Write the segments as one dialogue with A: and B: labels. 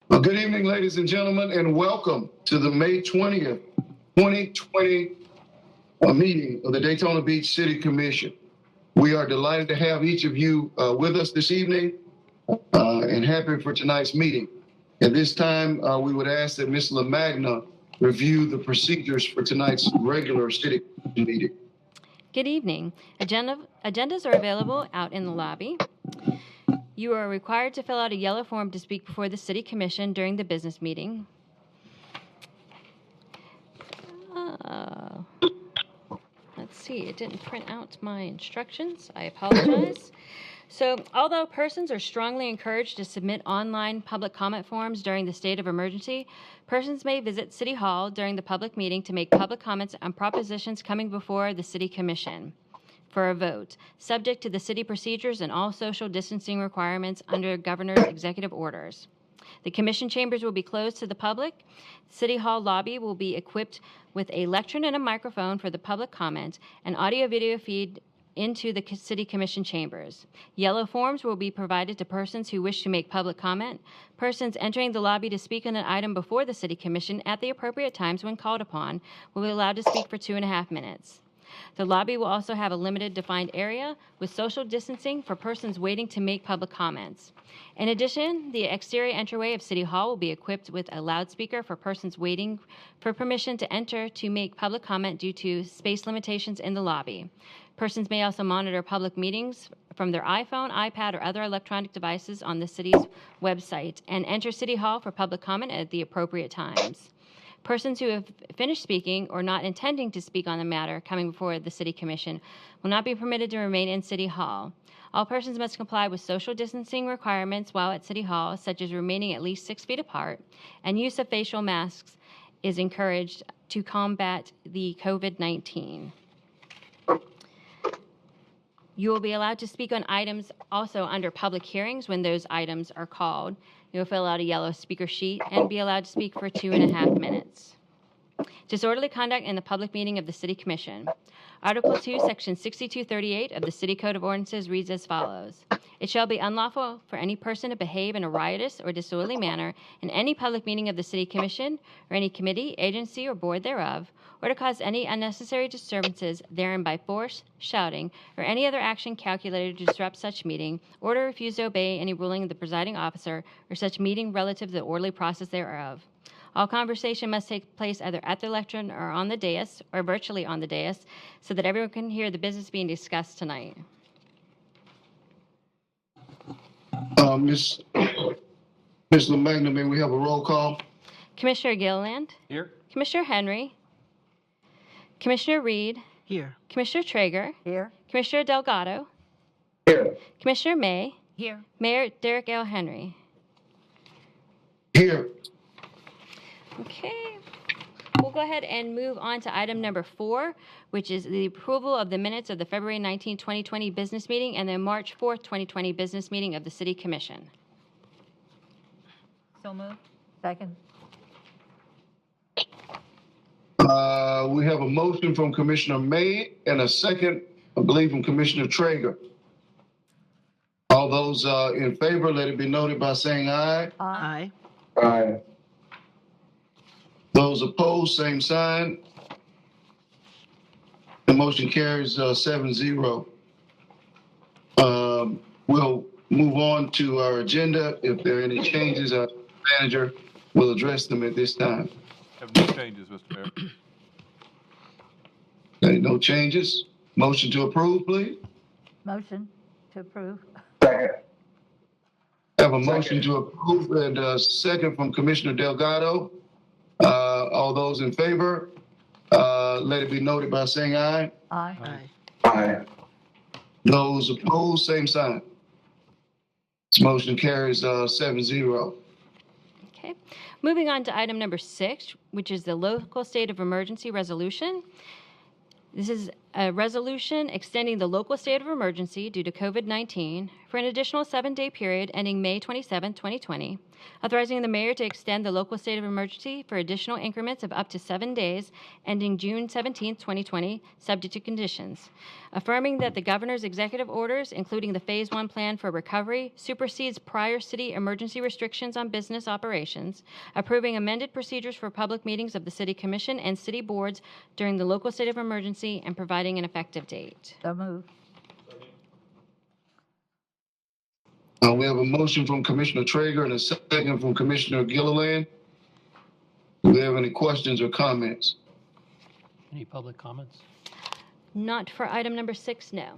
A: Well, good evening, ladies and gentlemen, and welcome to the May 20th, 2020 meeting of the Daytona Beach City Commission. We are delighted to have each of you with us this evening and happy for tonight's meeting. At this time, we would ask that Ms. LaMagna review the procedures for tonight's regular city meeting.
B: Good evening. Agendas are available out in the lobby. You are required to fill out a yellow form to speak before the City Commission during the business meeting. Let's see, it didn't print out my instructions. I apologize. So, although persons are strongly encouraged to submit online public comment forms during the state of emergency, persons may visit City Hall during the public meeting to make public comments on propositions coming before the City Commission for a vote, subject to the city procedures and all social distancing requirements under Governor's executive orders. The Commission chambers will be closed to the public. City Hall lobby will be equipped with a lectern and a microphone for the public comment and audio-video feed into the City Commission chambers. Yellow forms will be provided to persons who wish to make public comment. Persons entering the lobby to speak on an item before the City Commission at the appropriate times when called upon will be allowed to speak for 2.5 minutes. The lobby will also have a limited defined area with social distancing for persons waiting to make public comments. In addition, the exterior entryway of City Hall will be equipped with a loudspeaker for persons waiting for permission to enter to make public comment due to space limitations in the lobby. Persons may also monitor public meetings from their iPhone, iPad, or other electronic devices on the city's website and enter City Hall for public comment at the appropriate times. Persons who have finished speaking or not intending to speak on the matter coming before the City Commission will not be permitted to remain in City Hall. All persons must comply with social distancing requirements while at City Hall, such as remaining at least 6 feet apart, and use of facial masks is encouraged to combat the COVID-19. You will be allowed to speak on items also under public hearings when those items are called. You'll fill out a yellow speaker sheet and be allowed to speak for 2.5 minutes. Disorderly conduct in the public meeting of the City Commission. Article 2, Section 6238 of the City Code of Ordinances reads as follows. It shall be unlawful for any person to behave in a riotous or disorderly manner in any public meeting of the City Commission or any committee, agency, or board thereof, or to cause any unnecessary disturbances therein by force, shouting, or any other action calculated to disrupt such meeting, or to refuse to obey any ruling of the presiding officer or such meeting relative to the orderly process thereof. All conversation must take place either at the lectern or on the dais, or virtually on the dais, so that everyone can hear the business being discussed tonight.
A: Ms. LaMagna, may we have a roll call?
B: Commissioner Gilliland.
C: Here.
B: Commissioner Henry. Commissioner Reed.
D: Here.
B: Commissioner Traeger.
D: Here.
B: Commissioner Delgado.
A: Here.
B: Commissioner May.
D: Here.
B: Mayor Derek L. Henry.
A: Here.
B: Okay. We'll go ahead and move on to item number 4, which is the approval of the minutes of the February 19, 2020 business meeting and the March 4, 2020 business meeting of the City Commission.
D: So moved. Second.
A: We have a motion from Commissioner May and a second, I believe, from Commissioner Traeger. All those in favor, let it be noted by saying aye.
D: Aye.
A: Aye. Those opposed, same sign. The motion carries 7-0. We'll move on to our agenda. If there are any changes, our manager will address them at this time.
C: Have no changes, Mr. Mayor.
A: Okay, no changes. Motion to approve, please.
D: Motion to approve.
A: Have a motion to approve and a second from Commissioner Delgado. All those in favor, let it be noted by saying aye.
D: Aye.
A: Aye. Those opposed, same sign. This motion carries 7-0.
B: Okay. Moving on to item number 6, which is the local state of emergency resolution. This is A resolution extending the local state of emergency due to COVID-19 for an additional 7-day period ending May 27, 2020, authorizing the mayor to extend the local state of emergency for additional increments of up to 7 days ending June 17, 2020, subject to conditions, affirming that the governor's executive orders, including the Phase 1 plan for recovery, supersedes prior city emergency restrictions on business operations, approving amended procedures for public meetings of the city commission and city boards during the local state of emergency, and providing an effective date.
D: So moved.
A: We have a motion from Commissioner Traeger and a second from Commissioner Gilliland. Do we have any questions or comments?
E: Any public comments?
B: Not for item number 6, no.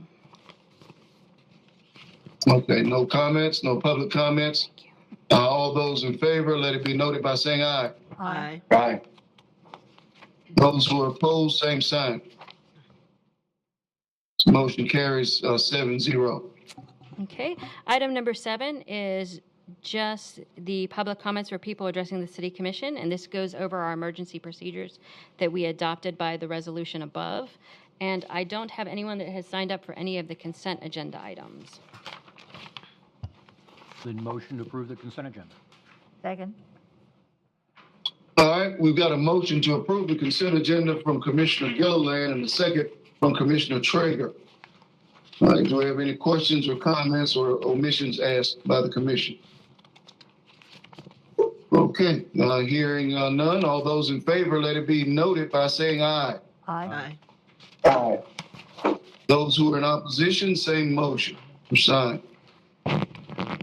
A: Okay, no comments, no public comments.
B: Thank you.
A: All those in favor, let it be noted by saying aye.
D: Aye.
A: Aye. Those who are opposed, same sign. Motion carries 7-0.
B: Okay. Item number 7 is just the public comments for people addressing the city commission, and this goes over our emergency procedures that we adopted by the resolution above. And I don't have anyone that has signed up for any of the consent agenda items.
E: The motion to approve the consent agenda.
D: Second.
A: All right, we've got a motion to approve the consent agenda from Commissioner Gilliland and a second from Commissioner Traeger. All right, do we have any questions or comments or omissions asked by the commission? Okay, hearing none, all those in favor, let it be noted by saying aye.
D: Aye.
A: Aye. Those who are in opposition, same motion. Sign.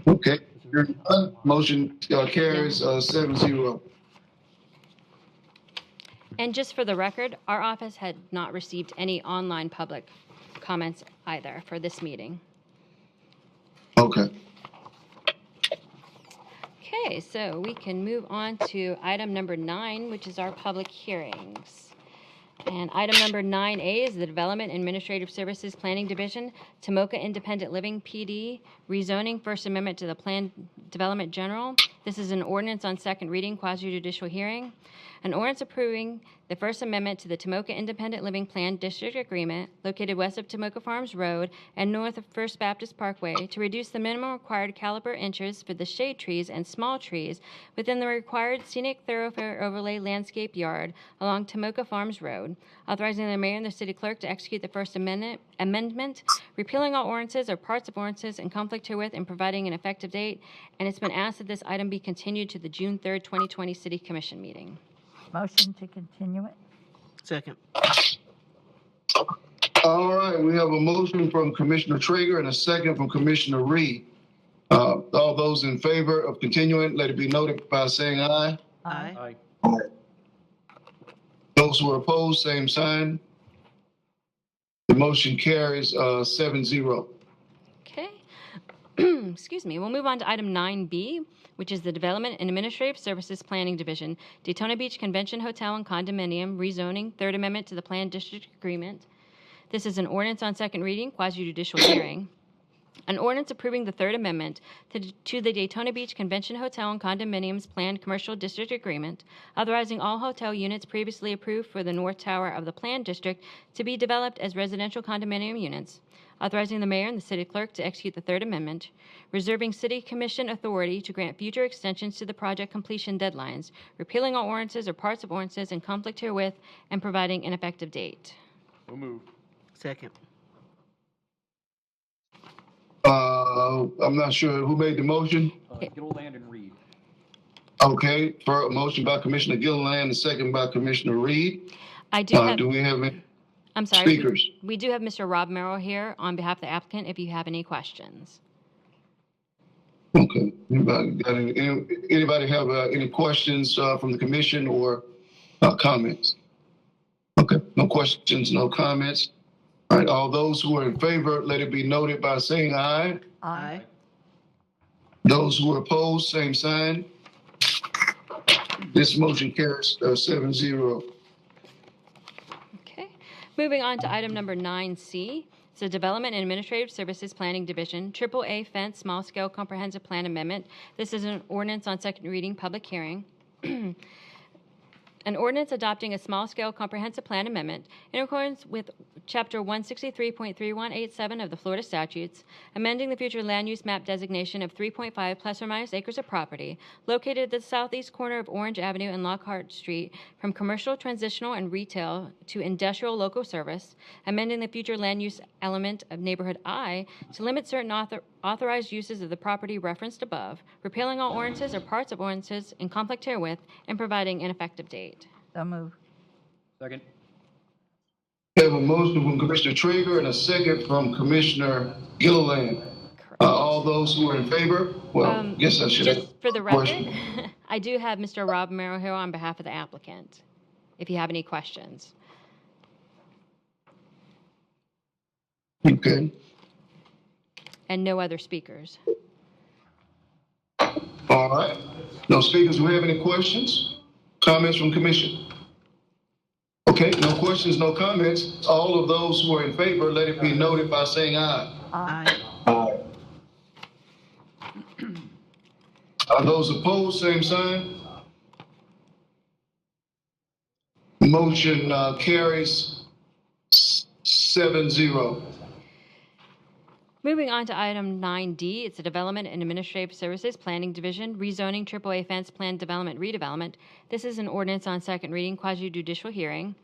A: Okay, hearing none, motion carries 7-0.
B: And just for the record, our office had not received any online public comments either for this meeting.
A: Okay.
B: Okay, so we can move on to item number 9, which is our public hearings. And item number 9A is the Development Administrative Services Planning Division, Tomoka Independent Living PD, rezoning First Amendment to the Plan Development General. This is an ordinance on second reading, quasi-judicial hearing. An ordinance approving the First Amendment to the Tomoka Independent Living Plan District Agreement, located west of Tomoka Farms Road and north of First Baptist Parkway, to reduce the minimum required caliper inches for the shade trees and small trees within the required scenic thoroughfare overlay landscape yard along Tomoka Farms Road, authorizing the mayor and the city clerk to execute the First Amendment, repealing all ordinances or parts of ordinances in conflict herewith, and providing an effective date. And it's been asked that this item be continued to the June 3rd, 2020 City Commission meeting.
D: Motion to continue it.
F: Second.
A: All right, we have a motion from Commissioner Traeger and a second from Commissioner Reed. All those in favor of continuing, let it be noted by saying aye.
F: Aye.
A: Those who are opposed, same sign. The motion carries 7-0.
B: Okay. Excuse me. We'll move on to item 9B, which is the Development and Administrative Services Planning Division, Daytona Beach Convention Hotel and Condominium, rezoning, Third Amendment to the Planned District Agreement. This is an ordinance on second reading, quasi-judicial hearing. An ordinance approving the Third Amendment to the Daytona Beach Convention Hotel and Condominiums Planned Commercial District Agreement, authorizing all hotel units previously approved for the North Tower of the Planned District to be developed as residential condominium units, authorizing the mayor and the city clerk to execute the Third Amendment, reserving city commission authority to grant future extensions to the project completion deadlines, repealing all ordinances or parts of ordinances in conflict herewith, and providing an effective date.
C: So moved.
F: Second.
A: I'm not sure who made the motion.
E: Gilliland and Reed.
A: Okay, for a motion by Commissioner Gilliland, a second by Commissioner Reed.
B: I do have,
A: Do we have any
B: I'm sorry,
A: speakers?
B: we do have Mr. Rob Merrill here on behalf of the applicant if you have any questions.
A: Okay. Anybody have any questions from the commission or comments? Okay, no questions, no comments. All right, all those who are in favor, let it be noted by saying aye.
F: Aye.
A: Those who are opposed, same sign. This motion carries 7-0.
B: Okay. Moving on to item number 9C. It's the Development and Administrative Services Planning Division, AAA Fence Small Scale Comprehensive Plan Amendment. This is an ordinance on second reading, public hearing. An ordinance adopting a small-scale comprehensive plan amendment in accordance with Chapter 163.3187 of the Florida statutes, amending the future land use map designation of 3.5 plus or minus acres of property located at the southeast corner of Orange Avenue and Lockhart Street from commercial, transitional, and retail to industrial local service, amending the future land use element of Neighborhood I to limit certain authorized uses of the property referenced above, repealing all ordinances or parts of ordinances in conflict herewith, and providing an effective date.
D: So moved.
E: Second.
A: We have a motion from Commissioner Trigger and a second from Commissioner Gilliland.
B: Correct.
A: All those who are in favor? Well, yes, I should have.
B: Just for the record,
A: question.
B: I do have Mr. Rob Merrill here on behalf of the applicant, if you have any questions.
A: Okay.
B: And no other speakers.
A: All right. No speakers who have any questions? Comments from commission? Okay, no questions, no comments. All of those who are in favor, let it be noted by saying aye.
F: Aye.
A: Aye. Are those opposed, same sign? Motion carries 7-0.
B: Moving on to item 9D, it's the Development and Administrative Services Planning Division, rezoning AAA Fence Plan Development Redevelopment. This is an ordinance on second reading, quasi-judicial hearing.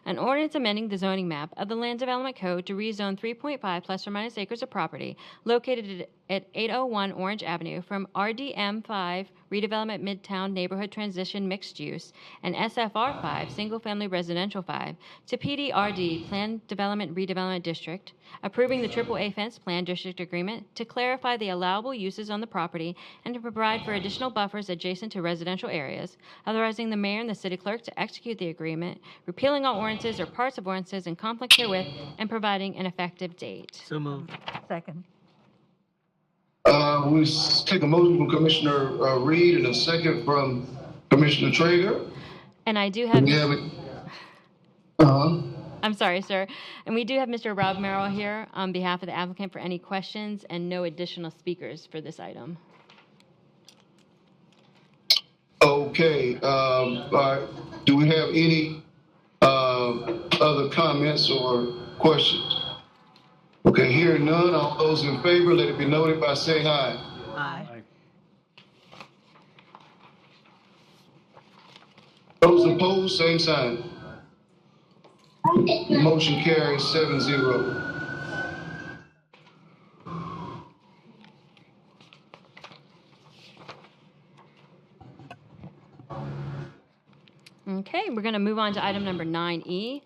B: An ordinance amending the zoning map of the Land Development Code to rezone 3.5 plus or minus acres of property located at 801 Orange Avenue from RDM5 Redevelopment Midtown Neighborhood Transition Mixed Use and SFR5 Single Family Residential 5 to PDRD Plan Development Redevelopment District, approving the AAA Fence Plan District Agreement to clarify the allowable uses on the property and to provide for additional buffers adjacent to residential areas, authorizing the mayor and the city clerk to execute the agreement, repealing all ordinances or parts of ordinances in conflict herewith, and providing an effective date.
F: So moved.
D: Second.
A: We take a motion from Commissioner Reed and a second from Commissioner Traeger.
B: And I do have...
A: We have it.
B: I'm sorry, sir. And we do have Mr. Rob Merrill here on behalf of the applicant for any questions and no additional speakers for this item.
A: Okay. All right. Do we have any other comments or questions? Okay, hearing none, all those in favor, let it be noted by saying aye.
F: Aye.
A: Those opposed, same sign. Motion carries 7-0.
B: Okay, we're going to move on to item number 9E.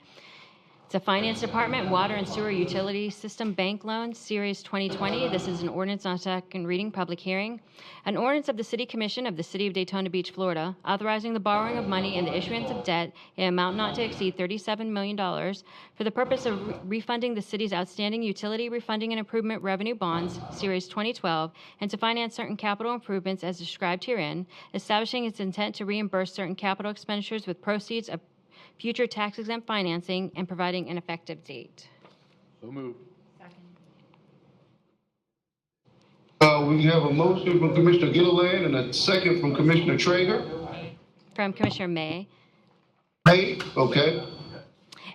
B: It's a Finance Department Water and Sewer Utility System Bank Loan, Series 2020. This is an ordinance on second reading, public hearing. An ordinance of the City Commission of the City of Daytona Beach, Florida, authorizing the borrowing of money and the issuance of debt in an amount not to exceed $37 million for the purpose of refunding the city's outstanding utility refunding and improvement revenue bonds, Series 2012, and to finance certain capital improvements as described herein, establishing its intent to reimburse certain capital expenditures with proceeds of future tax-exempt financing, and providing an effective date.
E: So moved.
A: We have a motion from Commissioner Gilliland and a second from Commissioner Traeger.
B: From Commissioner May.
A: Hey, okay.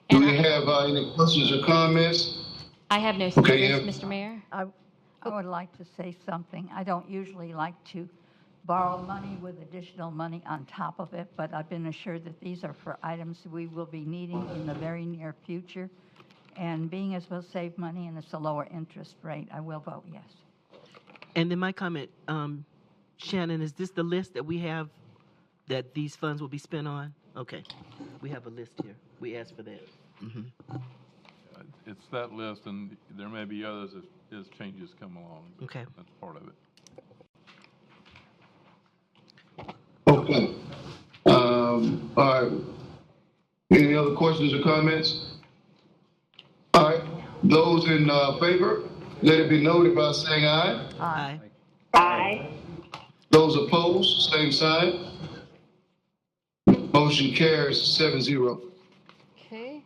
A: Do
B: And
A: we have any questions or comments?
B: I have no
A: Okay,
B: speakers,
A: yeah.
B: Mr. Mayor.
D: I would like to say something. I don't usually like to borrow money with additional money on top of it, but I've been assured that these are for items we will be needing in the very near future. And being as we'll save money and it's a lower interest rate, I will vote yes.
F: And then my comment, Shannon, is this the list that we have that these funds will be spent on? Okay, we have a list here. We asked for that.
C: It's that list, and there may be others as changes come along.
F: Okay.
C: That's part of it.
A: Okay. All right. Any other questions or comments? All right. Those in favor, let it be noted by saying aye.
F: Aye.
G: Aye.
A: Those opposed, same sign. Motion carries 7-0.
B: Okay.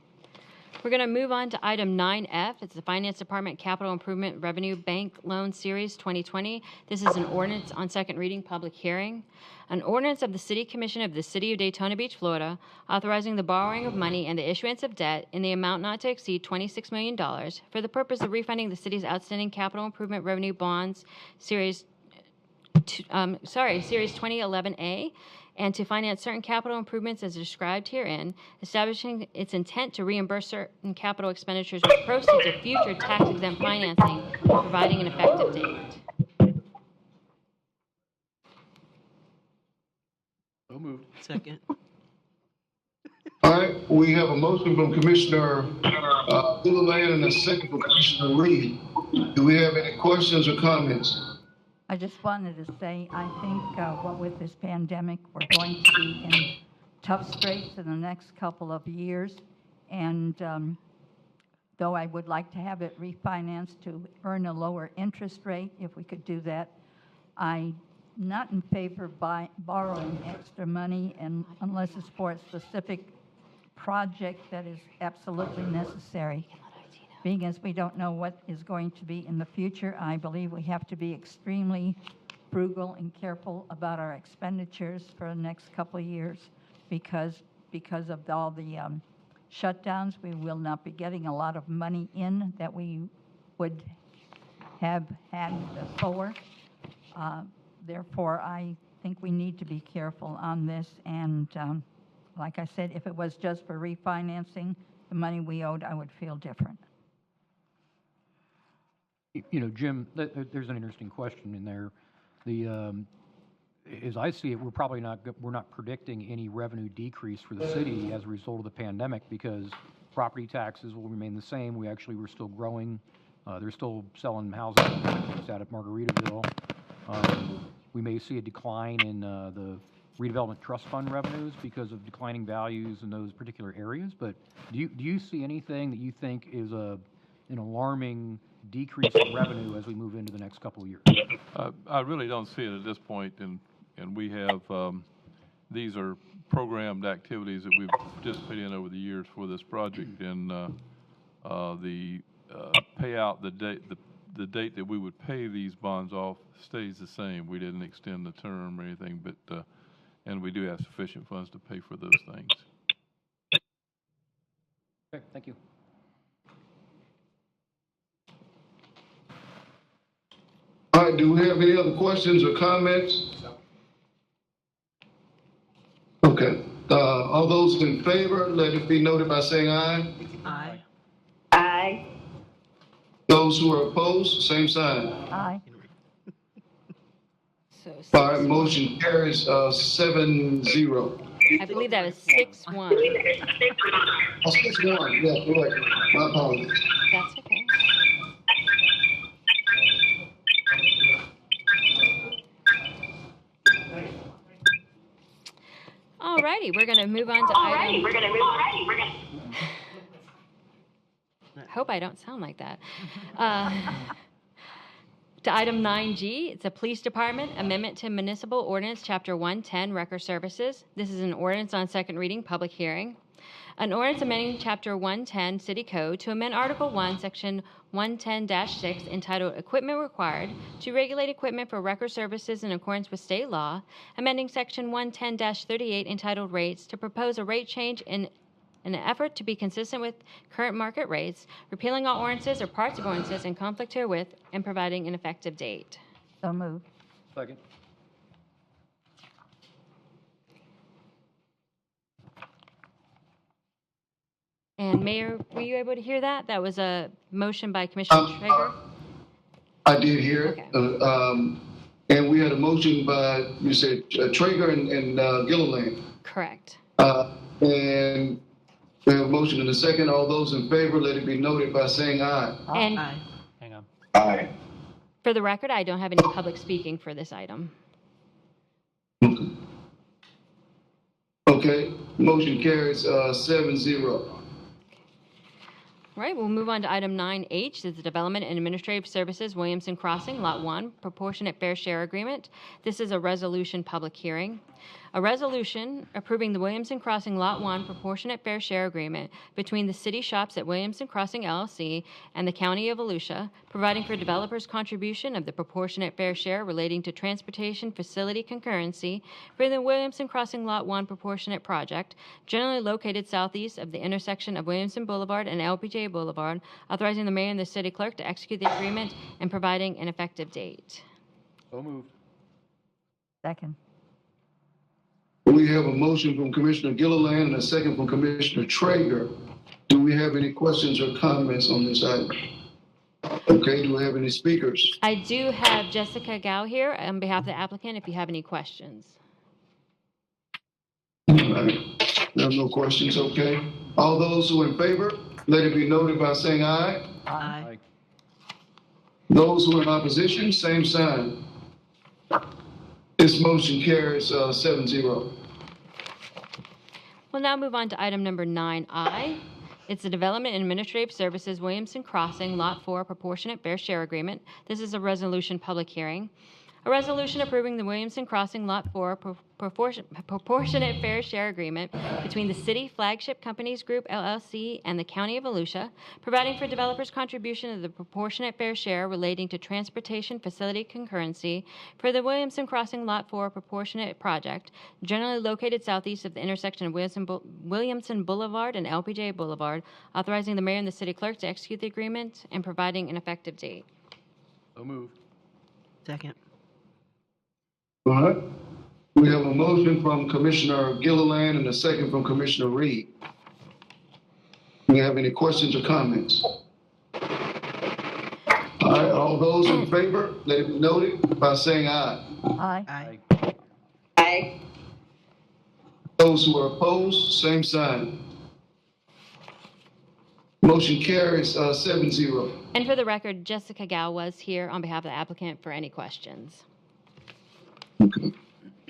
B: We're going to move on to item 9F. It's the Finance Department Capital Improvement Revenue Bank Loan Series 2020. This is an ordinance on second reading, public hearing. An ordinance of the City Commission of the City of Daytona Beach, Florida, authorizing the borrowing of money and the issuance of debt in the amount not to exceed $26 million for the purpose of refunding the city's outstanding capital improvement revenue bonds, Series 2011A, and to finance certain capital improvements as described herein, establishing its intent to reimburse certain capital expenditures with proceeds of future tax-exempt financing, and providing an effective date.
E: So moved.
F: Second.
A: All right, we have a motion from Commissioner Gilliland and a second from Commissioner Reed. Do we have any questions or comments?
D: I just wanted to say, I think what with this pandemic, we're going to be in tough straits in the next couple of years. And though I would like to have it refinanced to earn a lower interest rate, if we could do that, I'm not in favor of borrowing extra money unless it's for a specific project that is absolutely necessary. Being as we don't know what is going to be in the future, I believe we have to be extremely frugal and careful about our expenditures for the next couple of years because of all the shutdowns. We will not be getting a lot of money in that we would have had before. Therefore, I think we need to be careful on this. And like I said, if it was just for refinancing the money we owed, I would feel different.
E: You know, Jim, there's an interesting question in there. As I see it, we're not predicting any revenue decrease for the city as a result of the pandemic because property taxes will remain the same. We're still growing. They're still selling houses out at Margaritaville. We may see a decline in the redevelopment trust fund revenues because of declining values in those particular areas. But do you see anything that you think is an alarming decrease in revenue as we move into the next couple of years?
C: I really don't see it at this point, and we have, these are programmed activities that we've participated in over the years for this project, and the payout, the date that we would pay these bonds off stays the same. We didn't extend the term or anything, but and we do have sufficient funds to pay for those things.
E: Okay, thank you.
A: All right, do we have any other questions or comments? Okay. All those in favor, let it be noted by saying aye.
F: Aye.
G: Aye.
A: Those who are opposed, same sign.
D: Aye.
B: So
A: All right, motion carries 7-0.
B: I believe that was 6-1.
A: Oh, 6-1, yeah, correct. My apologies.
B: That's okay. All righty, we're going to move on to item. Hope I don't sound like that. To item 9G, it's a Police Department Amendment to Municipal Ordinance, Chapter 110, Record Services. This is an ordinance on second reading, public hearing. An ordinance amending Chapter 110 City Code to amend Article 1, Section 110-6, entitled Equipment Required, to regulate equipment for record services in accordance with state law, amending Section 110-38, entitled Rates, to propose a rate change in an effort to be consistent with current market rates, repealing all ordinances or parts of ordinances in conflict herewith, and providing an effective date.
D: So moved.
E: Second.
B: And Mayor, were you able to hear that? That was a motion by Commissioner Traeger.
A: I did hear it.
B: Okay.
A: And we had a motion by, you said, Traeger and Gilliland.
B: Correct.
A: And we have a motion in a second. All those in favor, let it be noted by saying aye.
B: And
F: Aye.
E: Hang on.
A: Aye.
B: for the record, I don't have any public speaking for this item.
A: Okay, motion carries 7-0.
B: All right, we'll move on to item 9H. This is the Development and Administrative Services, Williamson Crossing, Lot 1, Proportionate Fair Share Agreement. This is a resolution public hearing. A resolution approving the Williamson Crossing Lot 1 proportionate fair share agreement between the city shops at Williamson Crossing LLC and the County of Volusia, providing for developers' contribution of the proportionate fair share relating to transportation facility concurrency for the Williamson Crossing Lot 1 proportionate project, generally located southeast of the intersection of Williamson Boulevard and LPJ Boulevard, authorizing the mayor and the city clerk to execute the agreement and providing an effective date.
E: So moved.
D: Second.
A: We have a motion from Commissioner Gilliland and a second from Commissioner Traeger. Do we have any questions or comments on this item? Okay, do we have any speakers?
B: I do have Jessica Gao here on behalf of the applicant if you have any questions.
A: All right. We have no questions, okay. All those who are in favor, let it be noted by saying aye.
F: Aye.
A: Those who are in opposition, same sign. This motion carries 7-0.
B: We'll now move on to item number 9I. It's the Development and Administrative Services Williamson Crossing Lot 4 Proportionate Fair Share Agreement. This is a resolution public hearing. A resolution approving the Williamson Crossing Lot 4 Proportionate Fair Share Agreement between the City Flagship Companies Group LLC and the County of Volusia, providing for developers' contribution of the proportionate fair share relating to transportation facility concurrency for the Williamson Crossing Lot 4 Proportionate Project, generally located southeast of the intersection of Williamson Boulevard and LPJ Boulevard, authorizing the mayor and the city clerk to execute the agreement and providing an effective date.
E: So moved.
F: Second.
A: All right. We have a motion from Commissioner Gilliland and a second from Commissioner Reed. Do we have any questions or comments? All right, all those in favor, let it be noted by saying aye.
D: Aye.
F: Aye.
A: Those who are opposed, same sign. Motion carries 7-0.
B: And for the record, Jessica Gao was here on behalf of the applicant for any questions.
A: Okay.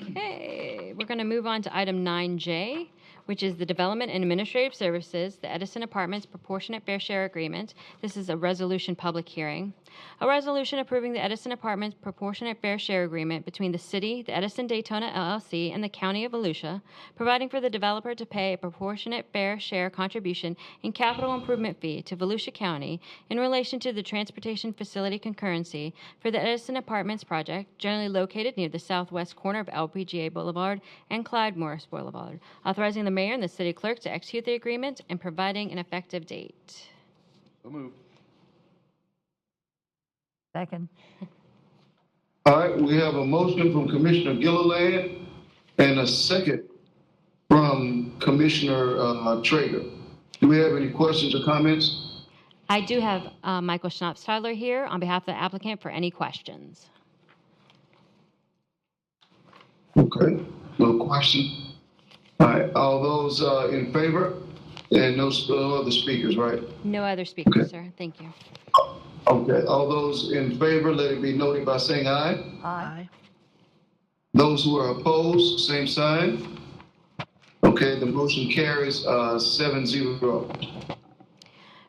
B: Okay, we're going to move on to item 9J, which is the Development and Administrative Services, the Edison Apartments Proportionate Fair Share Agreement. This is a resolution public hearing. A resolution approving the Edison Apartments Proportionate Fair Share Agreement between the City, the Edison Daytona LLC, and the County of Volusia, providing for the developer to pay a proportionate fair share contribution and capital improvement fee to Volusia County in relation to the transportation facility concurrency for the Edison Apartments project, generally located near the southwest corner of LPGA Boulevard and Clyde Morris Boulevard, authorizing the mayor and the city clerk to execute the agreement and providing an effective date.
E: So moved.
D: Second.
A: All right, we have a motion from Commissioner Gilliland and a second from Commissioner Traeger. Do we have any questions or comments?
B: I do have Michael Schnapstadler here on behalf of the applicant for any questions.
A: Okay, no question. All right, all those in favor? And no other speakers, right?
B: No other speakers,
A: Okay.
B: sir. Thank you.
A: Okay, all those in favor, let it be noted by saying aye.
D: Aye.
A: Those who are opposed, same sign. Okay, the motion carries 7-0.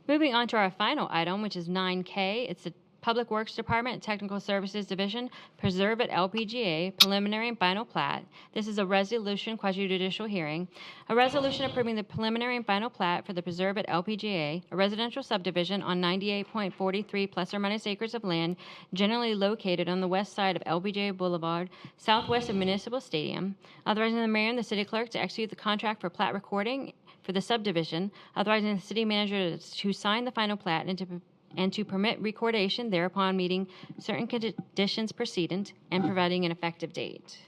B: Moving on to our final item, which is 9K. It's the Public Works Department, Technical Services Division, Preserve at LPGA, Preliminary and Final Plat. This is a resolution, quasi-judicial hearing. A resolution approving the preliminary and final plat for the Preserve at LPGA, a residential subdivision on 98.43 plus or minus acres of land, generally located on the west side of LPGA Boulevard, southwest of Municipal Stadium, authorizing the mayor and the city clerk to execute the contract for plat recording for the subdivision, authorizing the city manager to sign the final plat and to permit recordation thereupon, meeting certain conditions precedent and providing an effective date.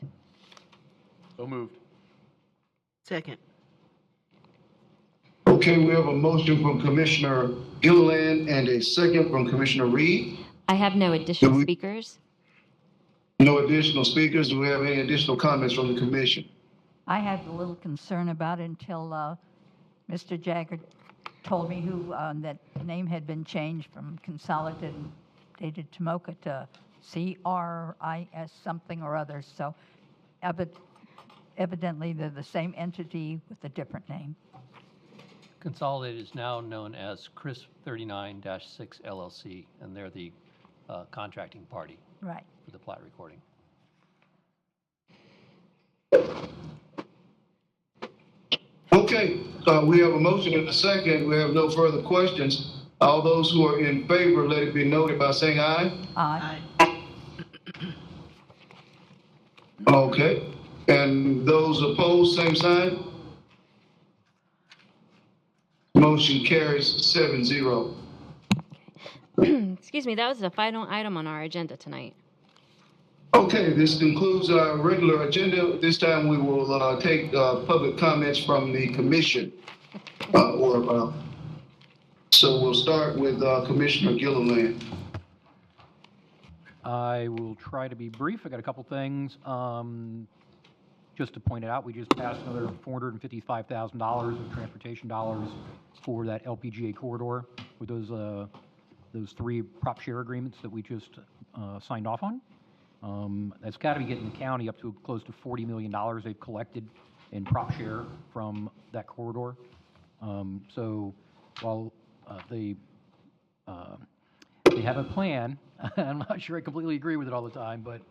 E: So moved.
F: Second.
A: Okay, we have a motion from Commissioner Gilliland and a second from Commissioner Reed.
B: I have no additional speakers.
A: No additional speakers. Do we have any additional comments from the commission?
D: I had a little concern about it until Mr. Jagger told me that name had been changed from Consolidated Tomoka to CRIS something or other. So evidently they're the same entity with a different name.
G: Consolidated is now known as CRIS 39-6 LLC, and they're the contracting party
D: Right.
G: for the plat recording.
A: Okay, we have a motion and a second. We have no further questions. All those who are in favor, let it be noted by saying aye.
D: Aye.
A: Okay, and those opposed, same sign. Motion carries 7-0.
B: Excuse me, that was the final item on our agenda tonight.
A: Okay, this concludes our regular agenda. This time we will take public comments from the commission. So we'll start with Commissioner Gilliland.
E: I will try to be brief. I got a couple things. Just to point it out, we just passed another $455,000 of transportation dollars for that LPGA corridor with those 3 prop share agreements that we just signed off on. That's got to be getting the county up to close to $40 million they've collected in prop share from that corridor. So while they have a plan, I'm not sure I completely agree with it all the time, but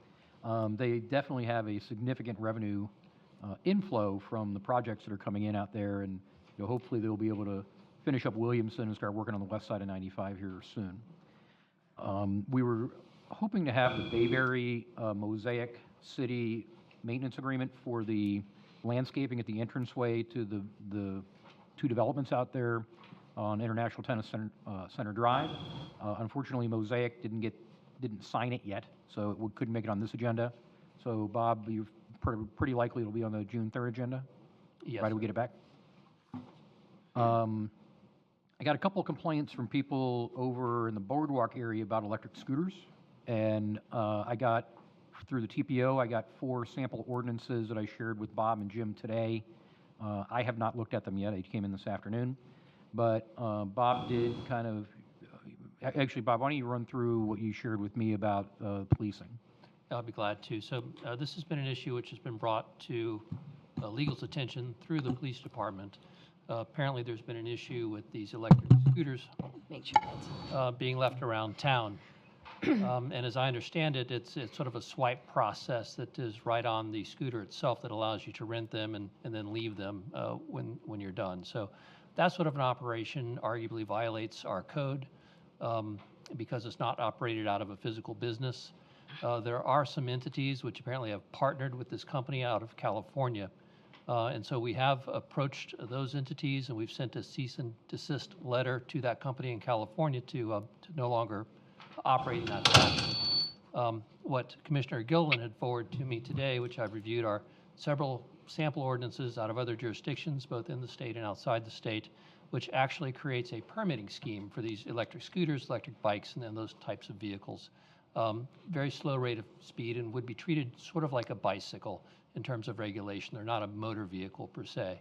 E: they definitely have a significant revenue inflow from the projects that are coming in out there, and hopefully they'll be able to finish up Williamson and start working on the west side of 95 here soon. We were hoping to have the Bayberry Mosaic City maintenance agreement for the landscaping at the entranceway to the 2 developments out there on International Tennis Center Drive. Unfortunately, Mosaic didn't sign it yet, so it couldn't make it on this agenda. So, Bob, you're pretty likely it'll be on the June 3rd agenda?
G: Yes.
E: Right, do we get it back? I got a couple of complaints from people over in the Boardwalk area about electric scooters, and I got, through the TPO, I got 4 sample ordinances that I shared with Bob and Jim today. I have not looked at them yet. They came in this afternoon. But Bob did kind of, actually, Bob, why don't you run through what you shared with me about policing?
G: I'll be glad to. So this has been an issue which has been brought to legal's attention through the police department. Apparently, there's been an issue with these electric scooters
B: Make sure that's
G: being left around town. And as I understand it, it's sort of a swipe process that is right on the scooter itself that allows you to rent them and then leave them when you're done. So that sort of an operation arguably violates our code because it's not operated out of a physical business. There are some entities which apparently have partnered with this company out of California. And so we have approached those entities, and we've sent a cease and desist letter to that company in California to no longer operate in that fashion. What Commissioner Gilliland had forwarded to me today, which I've reviewed, are several sample ordinances out of other jurisdictions, both in the state and outside the state, which actually creates a permitting scheme for these electric scooters, electric bikes, and then those types of vehicles. Very slow rate of speed and would be treated sort of like a bicycle in terms of regulation. They're not a motor vehicle per se.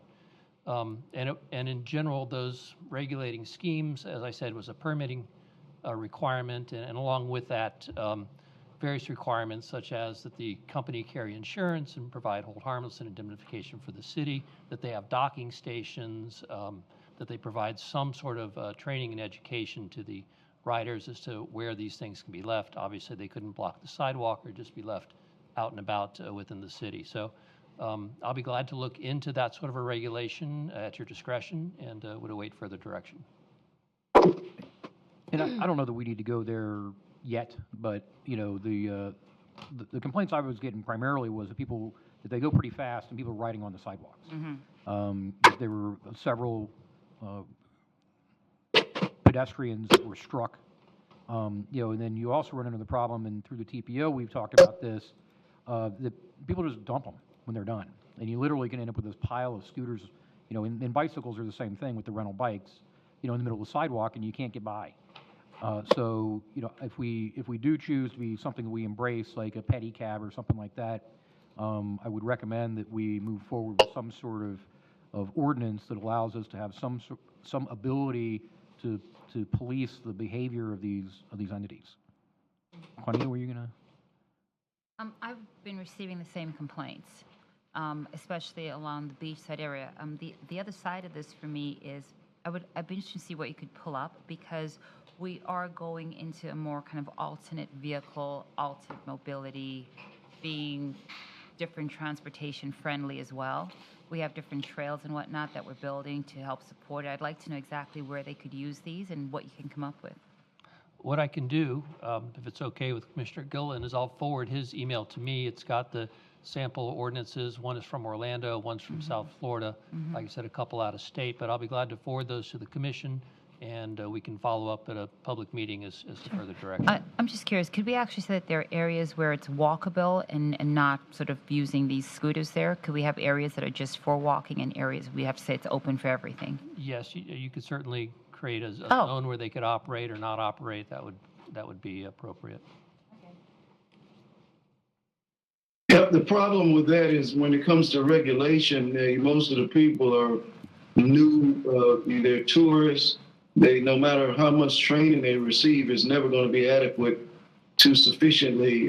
G: And in general, those regulating schemes, as I said, was a permitting requirement, and along with that, various requirements such as that the company carry insurance and provide hold harmless and indemnification for the city, that they have docking stations, that they provide some sort of training and education to the riders as to where these things can be left. Obviously, they couldn't block the sidewalk or just be left out and about within the city. So I'll be glad to look into that sort of a regulation at your discretion and would await further direction.
E: And I don't know that we need to go there yet, but the complaints I was getting primarily was that they go pretty fast and people riding on the sidewalks. There were several pedestrians that were struck, and then you also run into the problem, and through the TPO we've talked about this, that people just dump them when they're done, and you literally can end up with this pile of scooters. And bicycles are the same thing with the rental bikes, in the middle of the sidewalk, and you can't get by. So if we do choose to be something that we embrace, like a pedicab or something like that, I would recommend that we move forward with some sort of ordinance that allows us to have some ability to police the behavior of these entities. Juanita, were you gonna?
H: I've been receiving the same complaints, especially along the beachside area. The other side of this for me is I'd be interested to see what you could pull up, because we are going into a more kind of alternate vehicle, alternate mobility, being different transportation friendly as well. We have different trails and whatnot that we're building to help support it. I'd like to know exactly where they could use these and what you can come up with.
G: What I can do, if it's okay with Commissioner Gilliland, is I'll forward his email to me. It's got the sample ordinances. One is from Orlando, one's from South Florida. Like I said, a couple out of state, but I'll be glad to forward those to the commission, and we can follow up at a public meeting as to further direction.
H: I'm just curious, could we actually say that there are areas where it's walkable and not sort of using these scooters there? Could we have areas that are just for walking and areas we have to say it's open for everything?
G: Yes, you could certainly create a
H: Oh.
G: zone where they could operate or not operate. That would be appropriate.
A: Yep, the problem with that is when it comes to regulation, most of the people are new, they're tourists. No matter how much training they receive, is never going to be adequate to sufficiently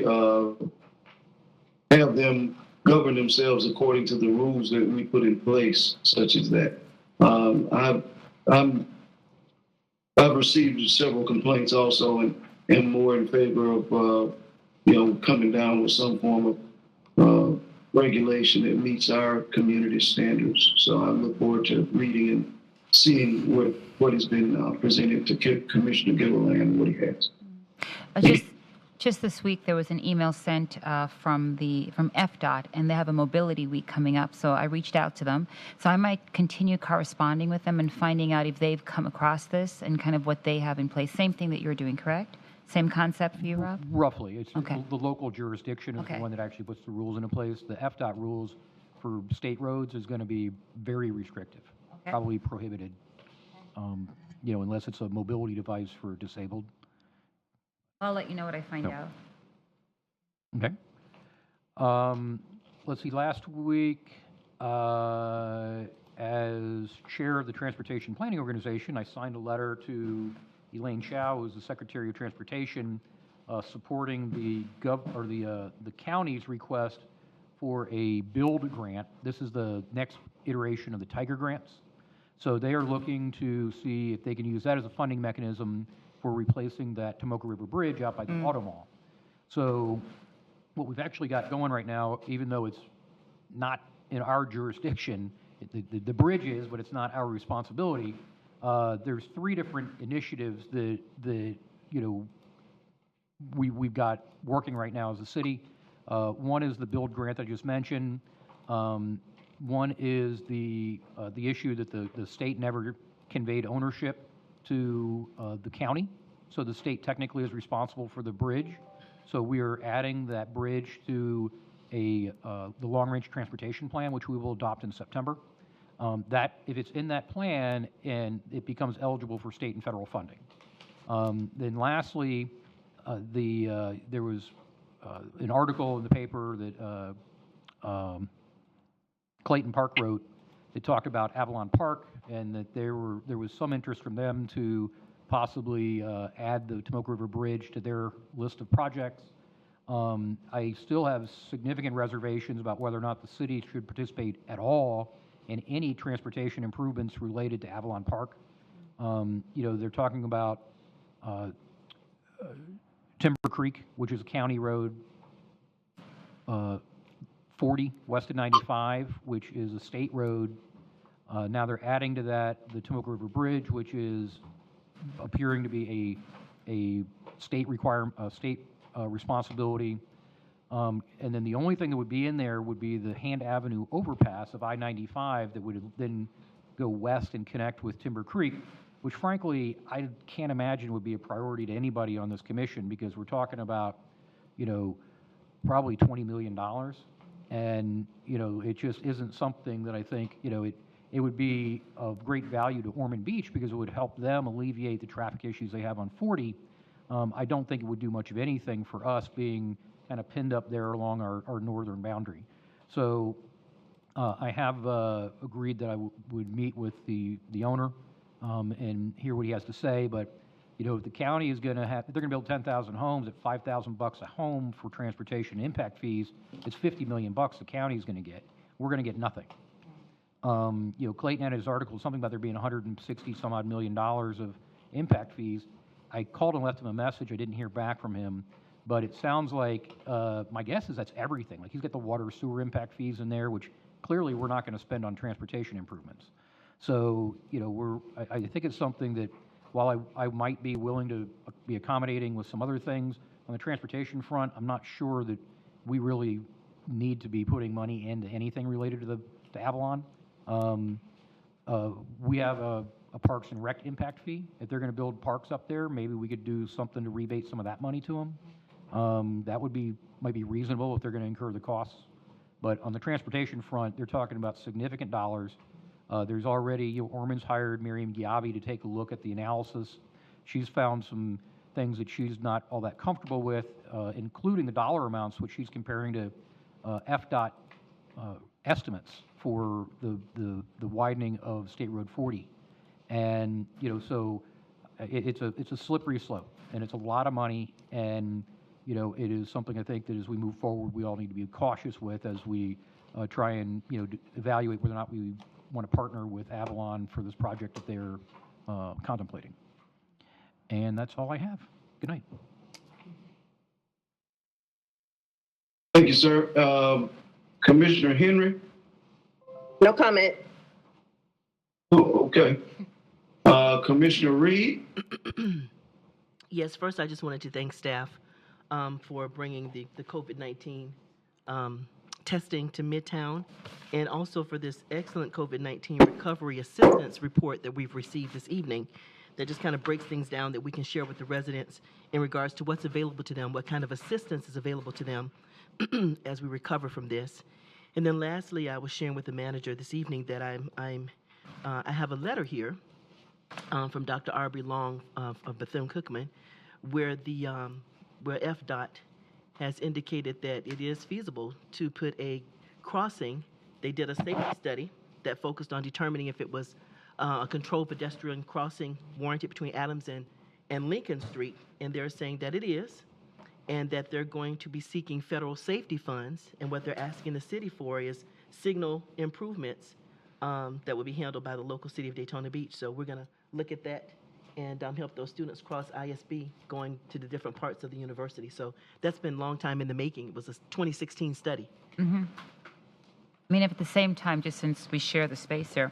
A: have them govern themselves according to the rules that we put in place, such as that. I've received several complaints also, and am more in favor of coming down with some form of regulation that meets our community standards. So I look forward to reading and seeing what has been presented to Commissioner Gilliland and what he has.
H: Just this week, there was an email sent from FDOT, and they have a mobility week coming up. So I reached out to them. So I might continue corresponding with them and finding out if they've come across this and kind of what they have in place. Same thing that you're doing, correct? Same concept for you, Rob?
E: Roughly. It's
H: Okay.
E: the local jurisdiction is
H: Okay.
E: the one that actually puts the rules into place. The FDOT rules for state roads is going to be very restrictive,
H: Okay.
E: probably prohibited, unless it's a mobility device for disabled.
H: I'll let you know what I find
E: No.
H: out.
E: Okay. Let's see, last week, as chair of the Transportation Planning Organization, I signed a letter to Elaine Chow, who's the Secretary of Transportation, supporting the county's request for a build grant. This is the next iteration of the Tiger grants. So they are looking to see if they can use that as a funding mechanism for replacing that Tomoka River Bridge out by the Auto Mall. So what we've actually got going right now, even though it's not in our jurisdiction, the bridge is, but it's not our responsibility. There's 3 different initiatives that we've got working right now as a city. One is the build grant I just mentioned. One is the issue that the state never conveyed ownership to the county, so the state technically is responsible for the bridge. So we are adding that bridge to the long-range transportation plan, which we will adopt in September. That if it's in that plan and it becomes eligible for state and federal funding. Then lastly, there was an article in the paper that Clayton Park wrote that talked about Avalon Park, and that there was some interest from them to possibly add the Tomoka River Bridge to their list of projects. I still have significant reservations about whether or not the city should participate at all in any transportation improvements related to Avalon Park. They're talking about Timber Creek, which is a county road, 40 west of 95, which is a state road. Now they're adding to that the Tomoka River Bridge, which is appearing to be a state responsibility. And then the only thing that would be in there would be the Hand Avenue overpass of I-95 that would then go west and connect with Timber Creek, which frankly I can't imagine would be a priority to anybody on this commission, because we're talking about, probably $20 million. And, it just isn't something that I think, it would be of great value to Ormond Beach, because it would help them alleviate the traffic issues they have on 40. I don't think it would do much of anything for us being kind of pinned up there along our northern boundary. So I have agreed that I would meet with the owner and hear what he has to say. But if the county is going to they're going to build 10,000 homes at $5,000 a home for transportation impact fees. It's $50 million the county is going to get. We're going to get nothing. Clayton had his article, something about there being 160 some odd $million of impact fees. I called and left him a message. I didn't hear back from him. But it sounds like, my guess is that's everything. Like, he's got the water sewer impact fees in there, which clearly we're not going to spend on transportation improvements. So, you know, I think it's something that, while I might be willing to be accommodating with some other things, on the transportation front, I'm not sure that we really need to be putting money into anything related to Avalon. We have a Parks and Rec impact fee. If they're going to build parks up there, maybe we could do something to rebate some of that money to them. That might be reasonable if they're going to incur the costs. But on the transportation front, they're talking about significant dollars. There's already, you know, Orman's hired Miriam Giabi to take a look at the analysis. She's found some things that she's not all that comfortable with, including the dollar amounts, which she's comparing to FDOT estimates for the widening of State Road 40. And, you know, so it's a slippery slope, and it's a lot of money, and, you know, it is something I think that as we move forward, we all need to be cautious with as we try and, you know, evaluate whether or not we want to partner with Avalon for this project that they're contemplating. And that's all I have. Good night.
A: Thank you, sir. Commissioner Henry?
I: No comment.
A: Oh, okay. Commissioner Reed?
F: Yes, first I just wanted to thank staff for bringing the COVID-19 testing to Midtown, and also for this excellent COVID-19 recovery assistance report that we've received this evening that just kind of breaks things down that we can share with the residents in regards to what's available to them, what kind of assistance is available to them as we recover from this. And then lastly, I was sharing with the manager this evening that I have a letter here from Dr. Aubrey Long of Bethune-Cookman, where where FDOT has indicated that it is feasible to put a crossing. They did a safety study that focused on determining if it was a controlled pedestrian crossing warranted between Adams and Lincoln Street, and they're saying that it is, and that they're going to be seeking federal safety funds, and what they're asking the city for is signal improvements that will be handled by the local city of Daytona Beach. So we're going to look at that and help those students cross ISB going to the different parts of the university. So that's been a long time in the making. It was a 2016 study.
H: Mm-hmm. I mean, if at the same time, just since we share the space here,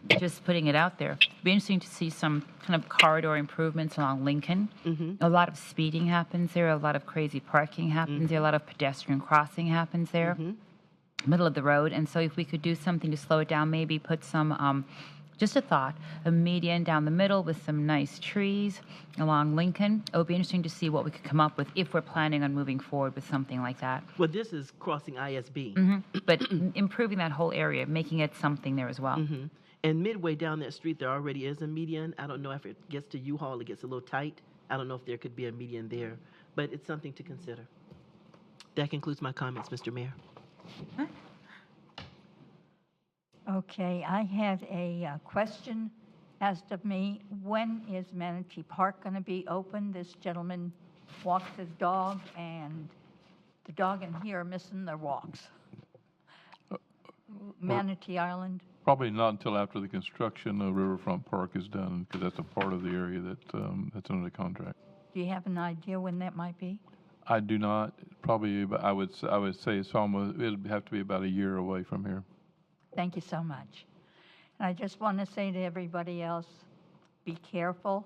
H: just putting it out there, it'd be interesting to see some kind of corridor improvements along Lincoln.
F: Mm-hmm.
H: A lot of speeding happens there. A lot of crazy parking happens there. A lot of pedestrian crossing happens there.
F: Mm-hmm.
H: Middle of the road. And so if we could do something to slow it down, maybe put some, just a thought, a median down the middle with some nice trees along Lincoln. It would be interesting to see what we could come up with if we're planning on moving forward with something like that.
F: Well, this is crossing ISB.
H: Mm-hmm. But improving that whole area, making it something there as well.
F: Mm-hmm. And midway down that street, there already is a median. I don't know if it gets to U-Haul, it gets a little tight. I don't know if there could be a median there, but it's something to consider. That concludes my comments, Mr. Mayor.
D: Okay, I had a question asked of me. When is Manatee Park going to be open? This gentleman walks his dog, and the dog and he are missing their walks. Manatee Island.
C: Probably not until after the construction of Riverfront Park is done, because that's a part of the area that's under the contract.
D: Do you have an idea when that might be?
C: I do not. Probably, but I would say it's almost, it'd have to be about a year away from here.
D: Thank you so much. And I just want to say to everybody else, be careful.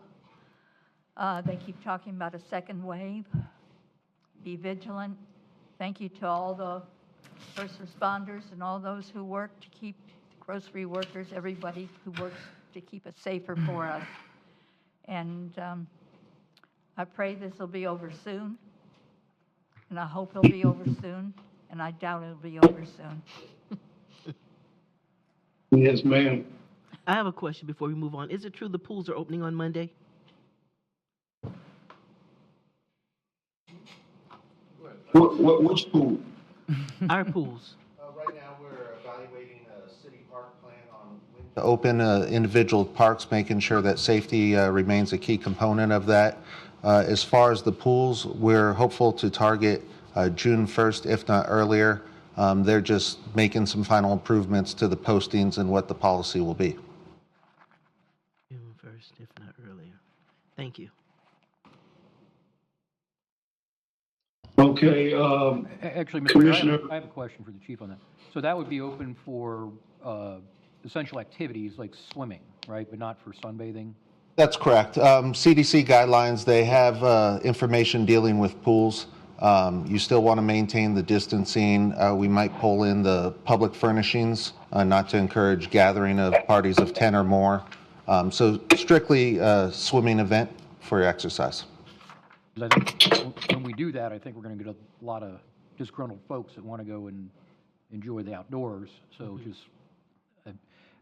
D: They keep talking about a second wave. Be vigilant. Thank you to all the first responders and all those who work to keep grocery workers, everybody who works to keep it safer for us. And I pray this will be over soon. And I hope it'll be over soon. And I doubt it'll be over soon.
A: Yes, ma'am.
F: I have a question before we move on. Is it true the pools are opening on Monday?
A: Which pool?
F: Our pools.
J: Right now, we're evaluating a city park plan on when to open individual parks, making sure that safety remains a key component of that. As far as the pools, we're hopeful to target June 1st, if not earlier. They're just making some final improvements to the postings and what the policy will be.
F: June 1st, if not earlier. Thank you.
A: Okay,
E: Actually, Mr. Mayor,
A: Commissioner.
E: I have a question for the chief on that. So that would be open for essential activities like swimming, right, but not for sunbathing?
J: That's correct. CDC guidelines, they have information dealing with pools. You still want to maintain the distancing. We might pull in the public furnishings, not to encourage gathering of parties of 10 or more. So strictly a swimming event for your exercise.
E: 'Cause I think when we do that, I think we're going to get a lot of disgruntled folks that want to go and enjoy the outdoors. So just,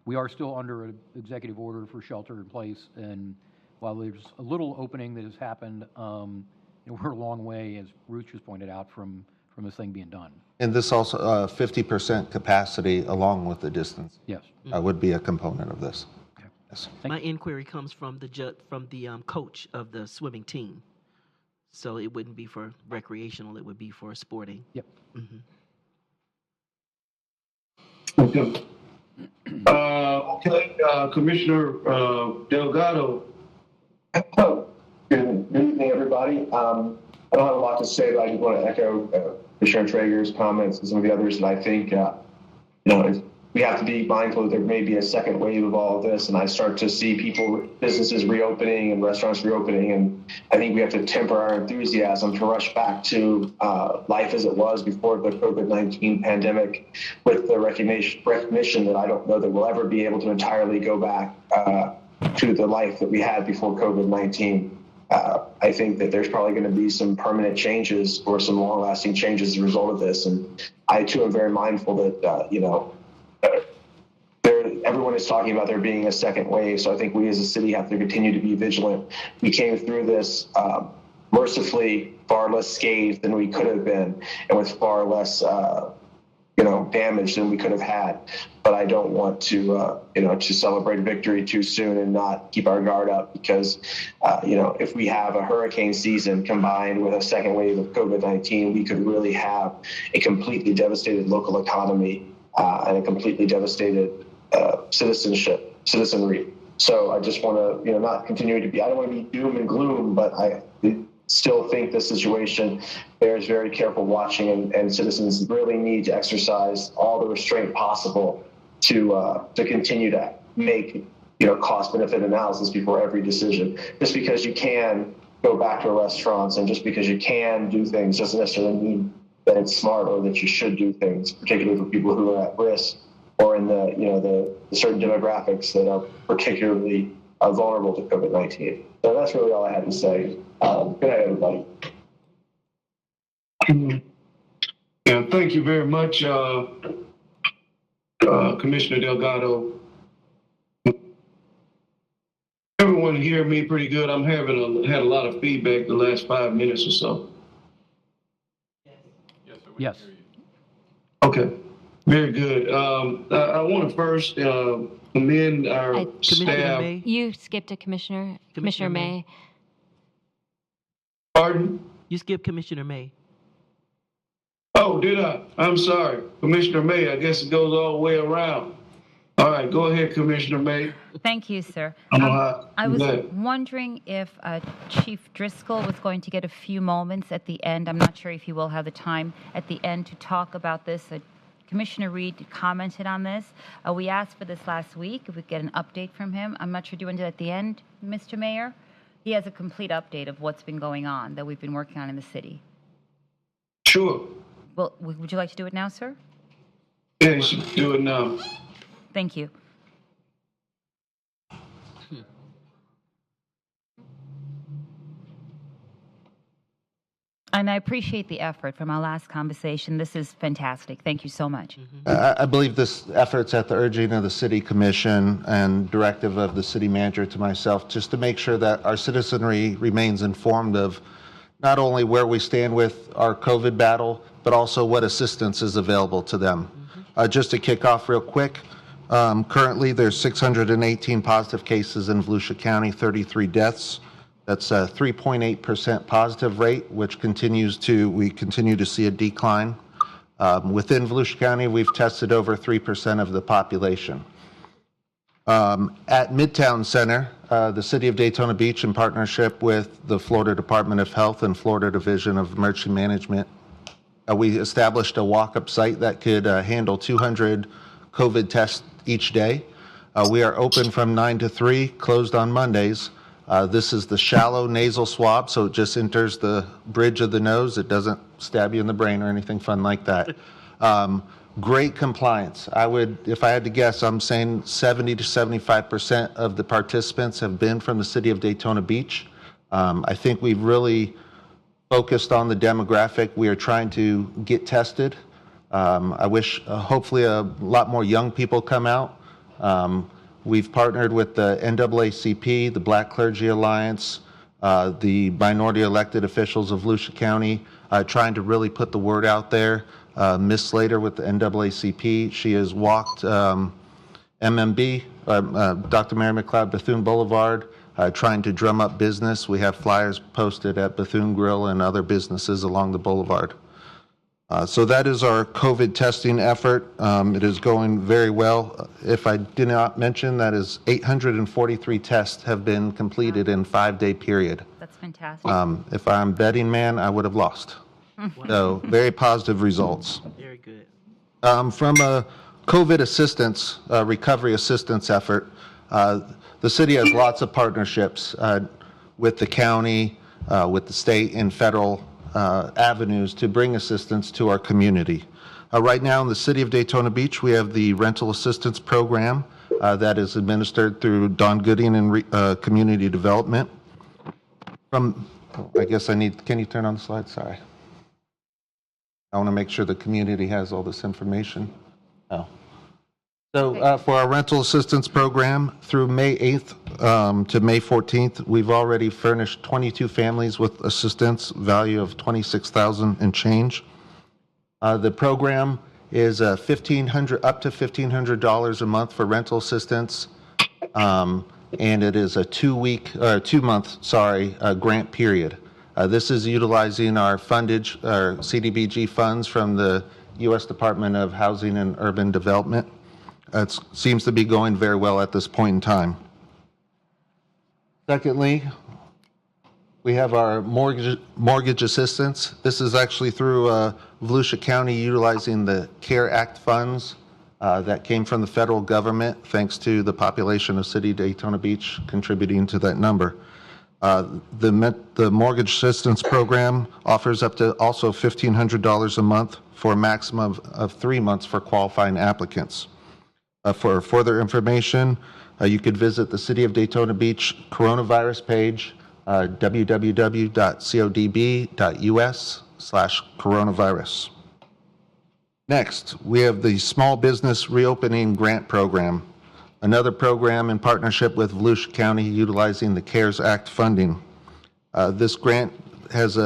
E: we are still under an executive order for shelter in place, and while there's a little opening that has happened, we're a long way, as Ruth just pointed out, from this thing being done.
J: And this also, 50% capacity along with the distance
E: Yes.
J: would be a component of this.
E: Okay.
J: Yes.
F: My inquiry comes from the coach of the swimming team. So it wouldn't be for recreational, it would be for sporting.
E: Yep.
A: Okay. Commissioner Delgado.
K: Good evening, everybody. I don't have a lot to say, but I just want to echo Commissioner Traeger's comments and some of the others that I think, we have to be mindful that there may be a second wave of all of this, and I start to see businesses reopening and restaurants reopening, and I think we have to temper our enthusiasm to rush back to life as it was before the COVID-19 pandemic, with the recognition that I don't know that we'll ever be able to entirely go back to the life that we had before COVID-19. I think that there's probably going to be some permanent changes or some long-lasting changes as a result of this, and I too am very mindful that everyone is talking about there being a second wave, so I think we as a city have to continue to be vigilant. We came through this mercifully far less scathed than we could have been, and with far less damage than we could have had. But I don't want to to celebrate victory too soon and not keep our guard up, because if we have a hurricane season combined with a second wave of COVID-19, we could really have a completely devastated local economy and a completely devastated citizenry. So I just want to, not continue to be, I don't want to be doom and gloom, but I still think the situation bears very careful watching, and citizens really need to exercise all the restraint possible to continue to make, cost benefit analysis before every decision. Just because you can go back to restaurants and just because you can do things doesn't necessarily mean that it's smart or that you should do things, particularly for people who are at risk or in the certain demographics that are particularly vulnerable to COVID-19. So that's really all I had to say. Good night, everybody.
A: Yeah, thank you very much, Commissioner Delgado. Everyone hear me pretty good? I'm had a lot of feedback the last 5 minutes or so.
E: Yes.
A: Okay, very good. I want to first commend our staff.
B: You skipped a Commissioner May.
A: Pardon?
F: You skipped Commissioner May.
A: Oh, did I? I'm sorry. Commissioner May, I guess it goes all the way around. All right, go ahead, Commissioner May.
H: Thank you, sir.
A: I
H: was wondering if Chief Driscoll was going to get a few moments at the end. I'm not sure if he will have the time at the end to talk about this. Commissioner Reed commented on this. We asked for this last week, if we get an update from him. I'm not sure, do you want to do it at the end, Mr. Mayor? He has a complete update of what's been going on that we've been working on in the city.
A: Sure.
H: Well, would you like to do it now, sir?
A: Yeah, you should do it now.
H: Thank you. And I appreciate the effort from our last conversation. This is fantastic. Thank you so much.
J: I believe this effort's at the urging of the City Commission and directive of the City Manager to myself, just to make sure that our citizenry remains informed of not only where we stand with our COVID battle, but also what assistance is available to them. Just to kick off real quick, currently there's 618 positive cases in Volusia County, 33 deaths. That's a 3.8% positive rate, which we continue to see a decline. Within Volusia County, we've tested over 3% of the population. At Midtown Center, the City of Daytona Beach, in partnership with the Florida Department of Health and Florida Division of Emergency Management, we established a walk-up site that could handle 200 COVID tests each day. We are open from 9 to 3, closed on Mondays. This is the shallow nasal swab, so it just enters the bridge of the nose. It doesn't stab you in the brain or anything fun like that. Great compliance. If I had to guess, I'm saying 70 to 75% of the participants have been from the City of Daytona Beach. I think we've really focused on the demographic. We are trying to get tested. I wish hopefully a lot more young people come out. We've partnered with the NAACP, the Black Clergy Alliance, the minority elected officials of Volusia County, trying to really put the word out there. Ms. Slater with the NAACP, she has walked MMB, Dr. Mary McLeod Bethune Boulevard, trying to drum up business. We have flyers posted at Bethune Grill and other businesses along the boulevard. So that is our COVID testing effort. It is going very well. If I did not mention, that is 843 tests have been completed in a 5-day period.
H: That's fantastic.
J: If I'm betting man, I would have lost. So very positive results.
F: Very good.
J: From a COVID assistance, recovery assistance effort, the city has lots of partnerships with the county, with the state and federal avenues to bring assistance to our community. Right now in the City of Daytona Beach, we have the rental assistance program that is administered through Don Gooding and Community Development. Can you turn on the slide? Sorry. I want to make sure the community has all this information. Oh. So for our rental assistance program, through May 8th to May 14th, we've already furnished 22 families with assistance value of $26,000 and change. The program is up to $1,500 a month for rental assistance, and it is a 2-month grant period. This is utilizing our CDBG funds from the U.S. Department of Housing and Urban Development. It seems to be going very well at this point in time. Secondly, we have our mortgage assistance. This is actually through Volusia County utilizing the CARE Act funds that came from the federal government, thanks to the population of City of Daytona Beach contributing to that number. The mortgage assistance program offers up to also $1,500 a month for a maximum of 3 months for qualifying applicants. For further information, you could visit the City of Daytona Beach coronavirus page, www.codb.us/coronavirus. Next, we have the Small Business Reopening Grant Program, another program in partnership with Volusia County utilizing the CARES Act funding. This grant has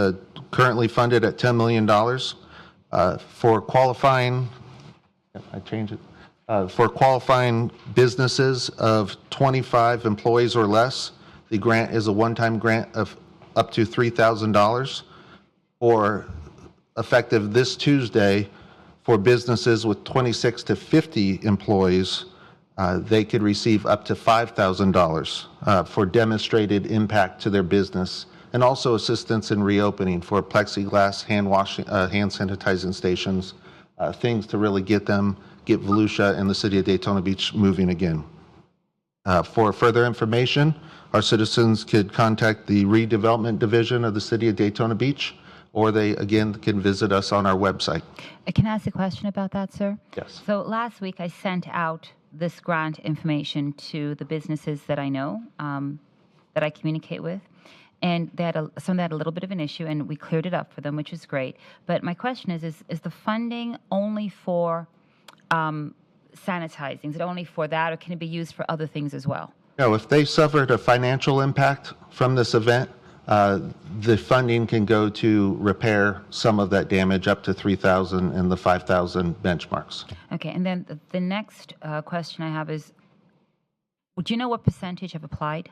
J: currently funded at $10 million for qualifying, for qualifying businesses of 25 employees or less. The grant is a one-time grant of up to $3,000, or effective this Tuesday for businesses with 26 to 50 employees. They could receive up to $5,000 for demonstrated impact to their business, and also assistance in reopening for plexiglass, hand sanitizing stations, things to really get Volusia and the City of Daytona Beach moving again. For further information, our citizens could contact the Redevelopment Division of the City of Daytona Beach, or they, again, can visit us on our website.
H: Can I ask a question about that, sir?
J: Yes.
H: So last week I sent out this grant information to the businesses that I know, that I communicate with, and they had some of them had a little bit of an issue, and we cleared it up for them, which is great. But my question is the funding only for sanitizing? Is it only for that, or can it be used for other things as well?
J: No, if they suffered a financial impact from this event, the funding can go to repair some of that damage up to $3,000 and the $5,000 benchmarks.
H: Okay, and then the next question I have is, would you know what percentage have applied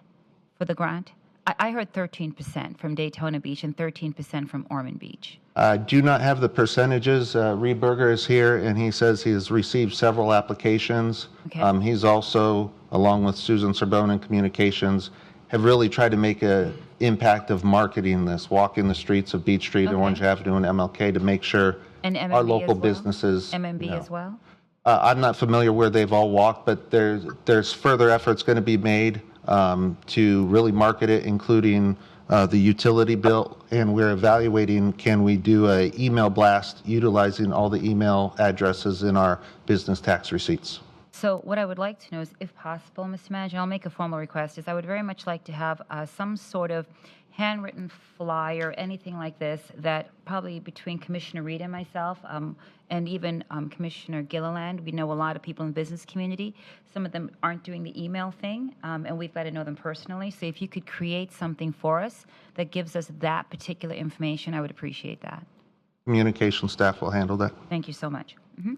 H: for the grant? I heard 13% from Daytona Beach and 13% from Ormond Beach.
J: I do not have the percentages. Reed Berger is here, and he says he has received several applications.
H: Okay.
J: He's also, along with Susan Sorbonne in Communications, have really tried to make an impact of marketing this, walking the streets of Beach Street,
H: Okay.
J: Orange Avenue, and MLK to make sure
H: And MMB
J: our
H: as
J: local
H: well?
J: businesses.
H: MMB as well?
J: I'm not familiar where they've all walked, but there's further efforts going to be made to really market it, including the utility bill, and we're evaluating, can we do a email blast utilizing all the email addresses in our business tax receipts?
H: So what I would like to know is, if possible, Mr. Manager, I'll make a formal request, is I would very much like to have some sort of handwritten flyer, anything like this, that probably between Commissioner Reed and myself, and even Commissioner Gilliland, we know a lot of people in the business community. Some of them aren't doing the email thing, and we've got to know them personally. So if you could create something for us that gives us that particular information, I would appreciate that.
J: Communication staff will handle that.
H: Thank you so much. Mhm.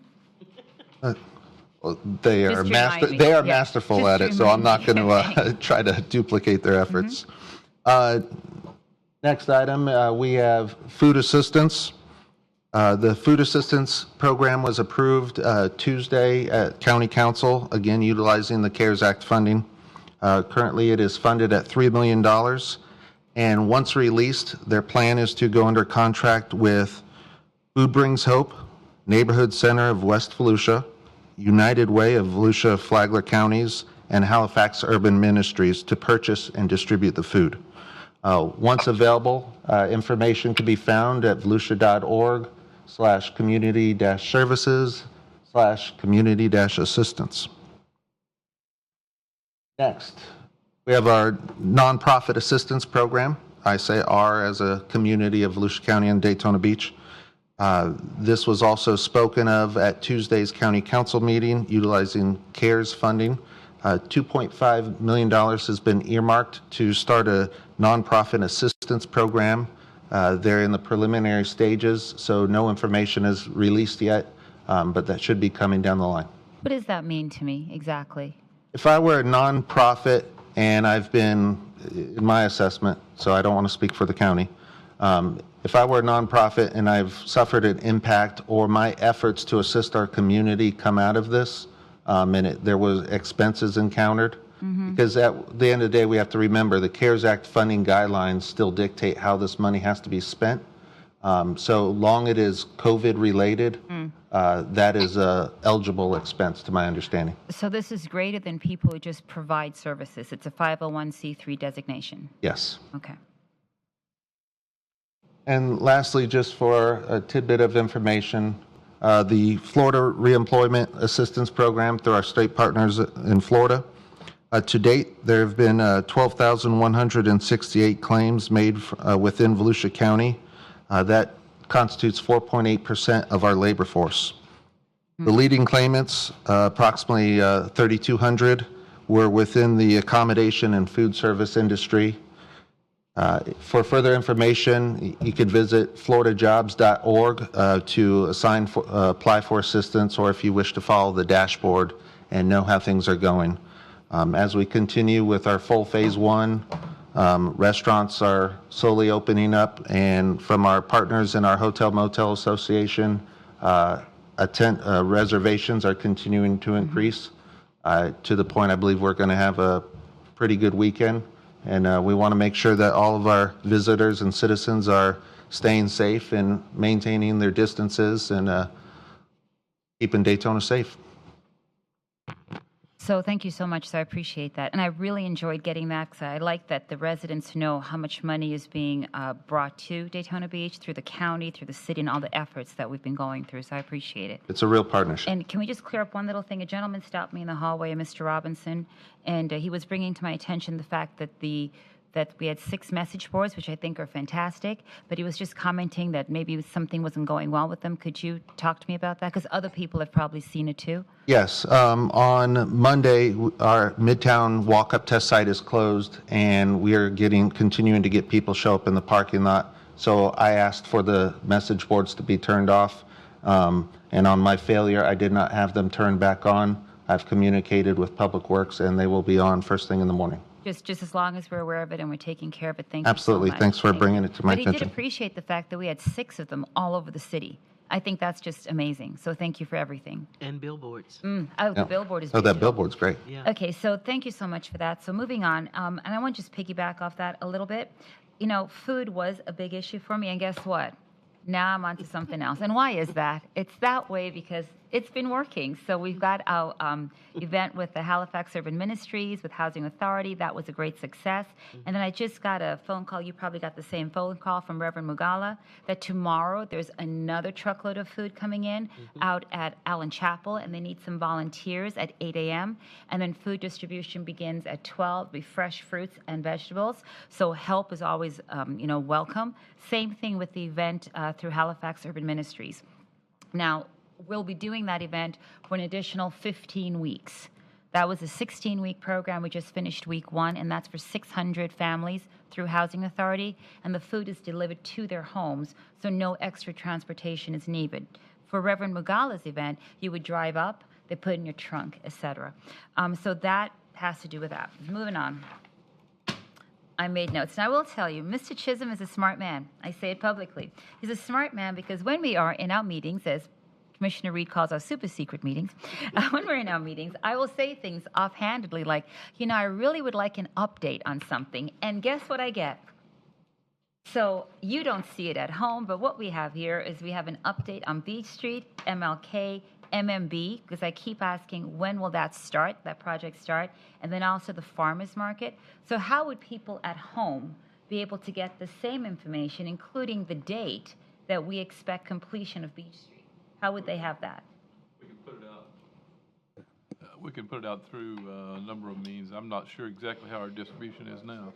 J: Well, they are
H: Just to remind me.
J: they are
H: Yeah.
J: masterful
H: Just
J: at
H: to
J: it, so I'm not
H: remind
J: going
H: me.
J: to try to duplicate their efforts. Next item, we have food assistance. The food assistance program was approved Tuesday at County Council, again utilizing the CARES Act funding. Currently, it is funded at $3 million, and once released, their plan is to go under contract with Food Brings Hope, Neighborhood Center of West Volusia, United Way of Volusia Flagler counties, and Halifax Urban Ministries to purchase and distribute the food. Once available, information can be found at volusia.org/community-services/community-assistance. Next, we have our nonprofit assistance program. I say our as a community of Volusia County and Daytona Beach. This was also spoken of at Tuesday's County Council meeting utilizing CARES funding. $2.5 million has been earmarked to start a nonprofit assistance program. They're in the preliminary stages, so no information is released yet, but that should be coming down the line.
H: What does that mean to me exactly?
J: If I were a nonprofit, and I've been, in my assessment, so I don't want to speak for the county, if I were a nonprofit and I've suffered an impact, or my efforts to assist our community come out of this, and there was expenses encountered, because at the end of the day, we have to remember the CARES Act funding guidelines still dictate how this money has to be spent. So long it is COVID related, that is a eligible expense to my understanding.
H: So this is greater than people who just provide services. It's a 501c3 designation.
J: Yes.
H: Okay.
J: And lastly, just for a tidbit of information, the Florida Reemployment Assistance Program through our state partners in Florida. To date, there have been 12,168 claims made within Volusia County. That constitutes 4.8% of our labor force. The leading claimants, approximately 3,200, were within the accommodation and food service industry. For further information, you could visit floridajobs.org to apply for assistance, or if you wish to follow the dashboard and know how things are going. As we continue with our full phase one, restaurants are slowly opening up, and from our partners in our Hotel Motel Association, reservations are continuing to increase to the point I believe we're going to have a pretty good weekend. And we want to make sure that all of our visitors and citizens are staying safe and maintaining their distances and keeping Daytona safe.
H: So thank you so much, sir. I appreciate that. And I really enjoyed getting that, because I like that the residents know how much money is being brought to Daytona Beach through the county, through the city, and all the efforts that we've been going through. So I appreciate it.
J: It's a real partnership.
H: And can we just clear up one little thing? A gentleman stopped me in the hallway, Mr. Robinson, and he was bringing to my attention the fact that that we had 6 message boards, which I think are fantastic, but he was just commenting that maybe something wasn't going well with them. Could you talk to me about that? Because other people have probably seen it too.
J: Yes. On Monday, our Midtown walk-up test site is closed, and we are continuing to get people show up in the parking lot. So I asked for the message boards to be turned off, and on my failure, I did not have them turned back on. I've communicated with Public Works, and they will be on first thing in the morning.
H: Just as long as we're aware of it and we're taking care of it, thank you so
J: Absolutely.
H: much.
J: Thanks for bringing it to my
H: But he did
J: attention.
H: appreciate the fact that we had 6 of them all over the city. I think that's just amazing. So thank you for everything.
F: And billboards.
H: The
J: Yeah.
H: billboard is
J: Oh, that
H: digital.
J: billboard's great.
F: Yeah.
H: Okay, so thank you so much for that. So moving on, and I want to just piggyback off that a little bit. You know, food was a big issue for me, and guess what? Now I'm on to something else. And why is that? It's that way because it's been working. So we've got our event with the Halifax Urban Ministries, with Housing Authority. That was a great success. And then I just got a phone call. You probably got the same phone call from Reverend Mugala that tomorrow there's another truckload of food coming in out at Allen Chapel, and they need some volunteers at 8 a.m. And then food distribution begins at 12, be fresh fruits and vegetables. So help is always, welcome. Same thing with the event through Halifax Urban Ministries. Now, we'll be doing that event for an additional 15 weeks. That was a 16-week program. We just finished week 1, and that's for 600 families through Housing Authority, and the food is delivered to their homes, so no extra transportation is needed. For Reverend Mugala's event, you would drive up, they put it in your trunk, etc. So that has to do with that. Moving on. I made notes. And I will tell you, Mr. Chisholm is a smart man. I say it publicly. He's a smart man because when we are in our meetings, as Commissioner Reed calls our super secret meetings, when we're in our meetings, I will say things offhandedly like, I really would like an update on something. And guess what I get? So you don't see it at home, but what we have here is we have an update on Beach Street, MLK, MMB, because I keep asking when will that start, that project start, and then also the farmers market. So how would people at home be able to get the same information, including the date that we expect completion of Beach Street? How would they have that?
C: We can put it out. We can put it out through a number of means. I'm not sure exactly how our distribution is now.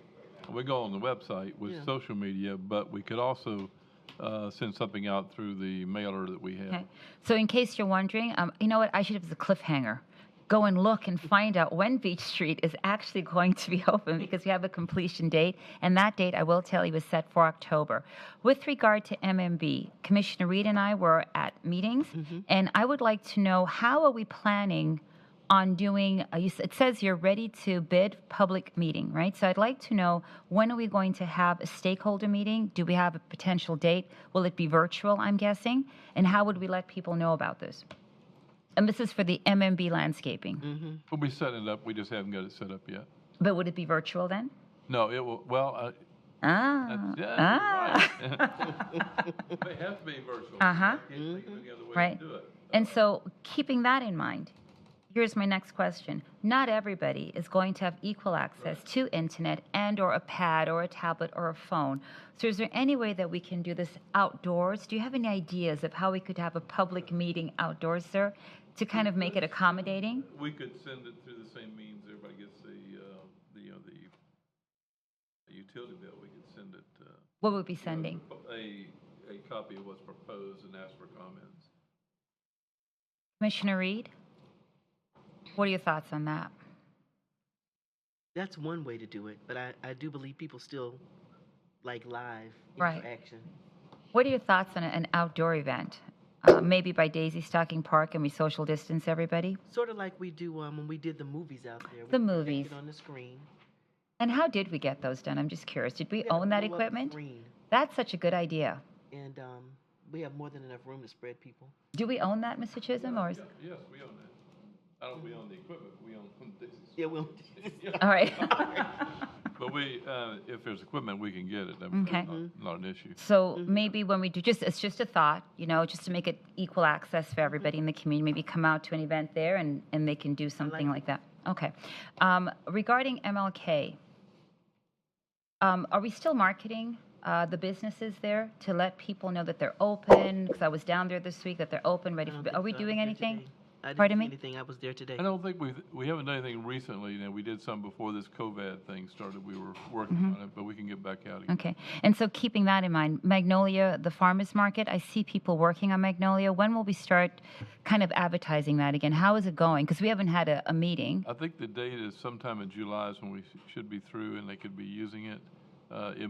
C: We go on the website with social media, but we could also send something out through the mailer that we have.
H: Okay. So in case you're wondering, you know what? I should have as a cliffhanger. Go and look and find out when Beach Street is actually going to be open because we have a completion date, and that date, I will tell you, is set for October. With regard to MMB, Commissioner Reed and I were at meetings, and I would like to know how are we planning on doing, it says you're ready to bid public meeting, right? So I'd like to know, when are we going to have a stakeholder meeting? Do we have a potential date? Will it be virtual, I'm guessing? And how would we let people know about this? And this is for the MMB landscaping.
C: We'll be setting it up. We just haven't got it set up yet.
H: But would it be virtual then?
C: No, it will. Well,
H: Ah.
C: right. It may have to be virtual.
H: Uh-huh.
C: I can't think of any other way
H: Right.
C: to do it.
H: And so, keeping that in mind, here's my next question. Not everybody is going to have equal access to internet and or a pad or a tablet or a phone. So is there any way that we can do this outdoors? Do you have any ideas of how we could have a public meeting outdoors, sir, to kind of make it accommodating?
C: We could send it through the same means. Everybody gets the utility bill. We could send it.
H: What would we be sending?
C: A copy of what's proposed and ask for comments.
H: Commissioner Reed? What are your thoughts on that?
F: That's one way to do it, but I do believe people still like live
H: Right.
F: interaction.
H: What are your thoughts on an outdoor event? Maybe by Daisy Stocking Park and we social distance everybody?
F: Sort of like we do when we did the movies out there.
H: The
F: We
H: movies.
F: projected on the screen.
H: And how did we get those done? I'm just curious. Did we
F: We had a
H: own that
F: blow-up
H: equipment?
F: screen,
H: That's such a good idea.
F: and we have more than enough room to spread people.
H: Do we own that, Mr. Chisholm, or is...
C: Yes, we own that. I don't. We own the equipment. We own Dixie's.
F: Yeah, we'll.
H: All right.
C: But we, if there's equipment, we can get it. That's
H: Okay.
C: not an issue.
H: So maybe when we do, it's just a thought, just to make it equal access for everybody in the community, maybe come out to an event there and they can do something like that. Okay. Regarding MLK, are we still marketing the businesses there to let people know that they're open? Because I was down there this week, that they're open, ready for, are we doing anything?
F: I didn't
H: Pardon
F: see
H: me?
F: anything. I was there today.
C: I don't think we haven't done anything recently. We did some before this COVID thing started. We were working on it, but we can get back out again.
H: Okay. And so keeping that in mind, Magnolia, the farmers market, I see people working on Magnolia. When will we start kind of advertising that again? How is it going? Because we haven't had a meeting.
C: I think the date is sometime in July is when we should be through and they could be using it. It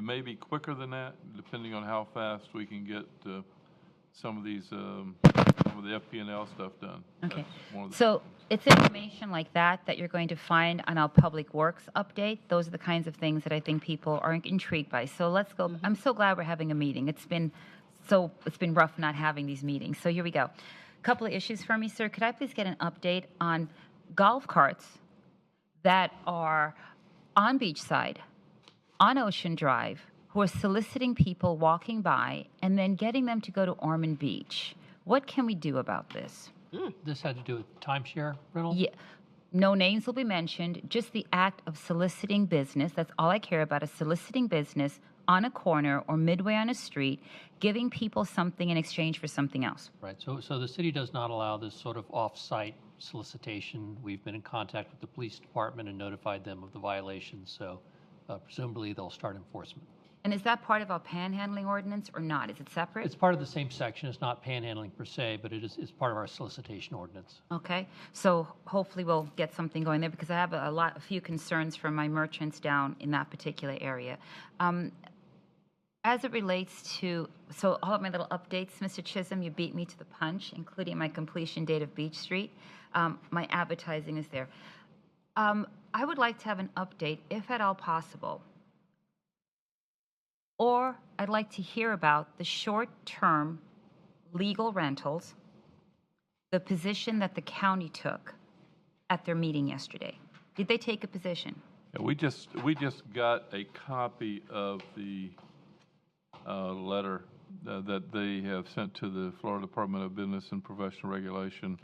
C: may be quicker than that, depending on how fast we can get some of these some of the FP&L stuff done.
H: Okay.
C: That's one of the
H: So
C: things.
H: it's information like that that you're going to find on our Public Works update. Those are the kinds of things that I think people are intrigued by. So let's go. I'm so glad we're having a meeting. It's been rough not having these meetings. So here we go. A couple of issues for me, sir. Could I please get an update on golf carts that are on Beachside, on Ocean Drive, who are soliciting people walking by and then getting them to go to Ormond Beach? What can we do about this?
G: This had to do with timeshare rental?
H: Yeah. No names will be mentioned, just the act of soliciting business. That's all I care about, is soliciting business on a corner or midway on a street, giving people something in exchange for something else.
G: Right. So the city does not allow this sort of off-site solicitation. We've been in contact with the police department and notified them of the violations. So presumably they'll start enforcement.
H: And is that part of our panhandling ordinance or not? Is it separate?
G: It's part of the same section. It's not panhandling per se, but it's part of our solicitation ordinance.
H: Okay. So hopefully we'll get something going there, because I have a few concerns from my merchants down in that particular area. As it relates to, so all of my little updates, Mr. Chisholm, you beat me to the punch, including my completion date of Beach Street. My advertising is there. I would like to have an update, if at all possible, or I'd like to hear about the short-term legal rentals, the position that the county took at their meeting yesterday. Did they take a position?
C: Yeah, we just got a copy of the letter that they have sent to the Florida Department of Business and Professional Regulation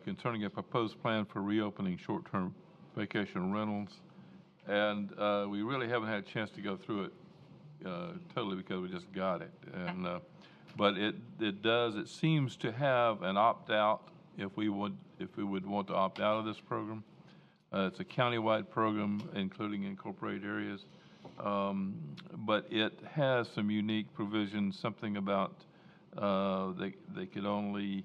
C: concerning a proposed plan for reopening short-term vacation rentals. And we really haven't had a chance to go through it totally, because we just got it. And but it seems to have an opt-out if we would want to opt out of this program. It's a countywide program, including incorporated areas. But it has some unique provisions, something about they could only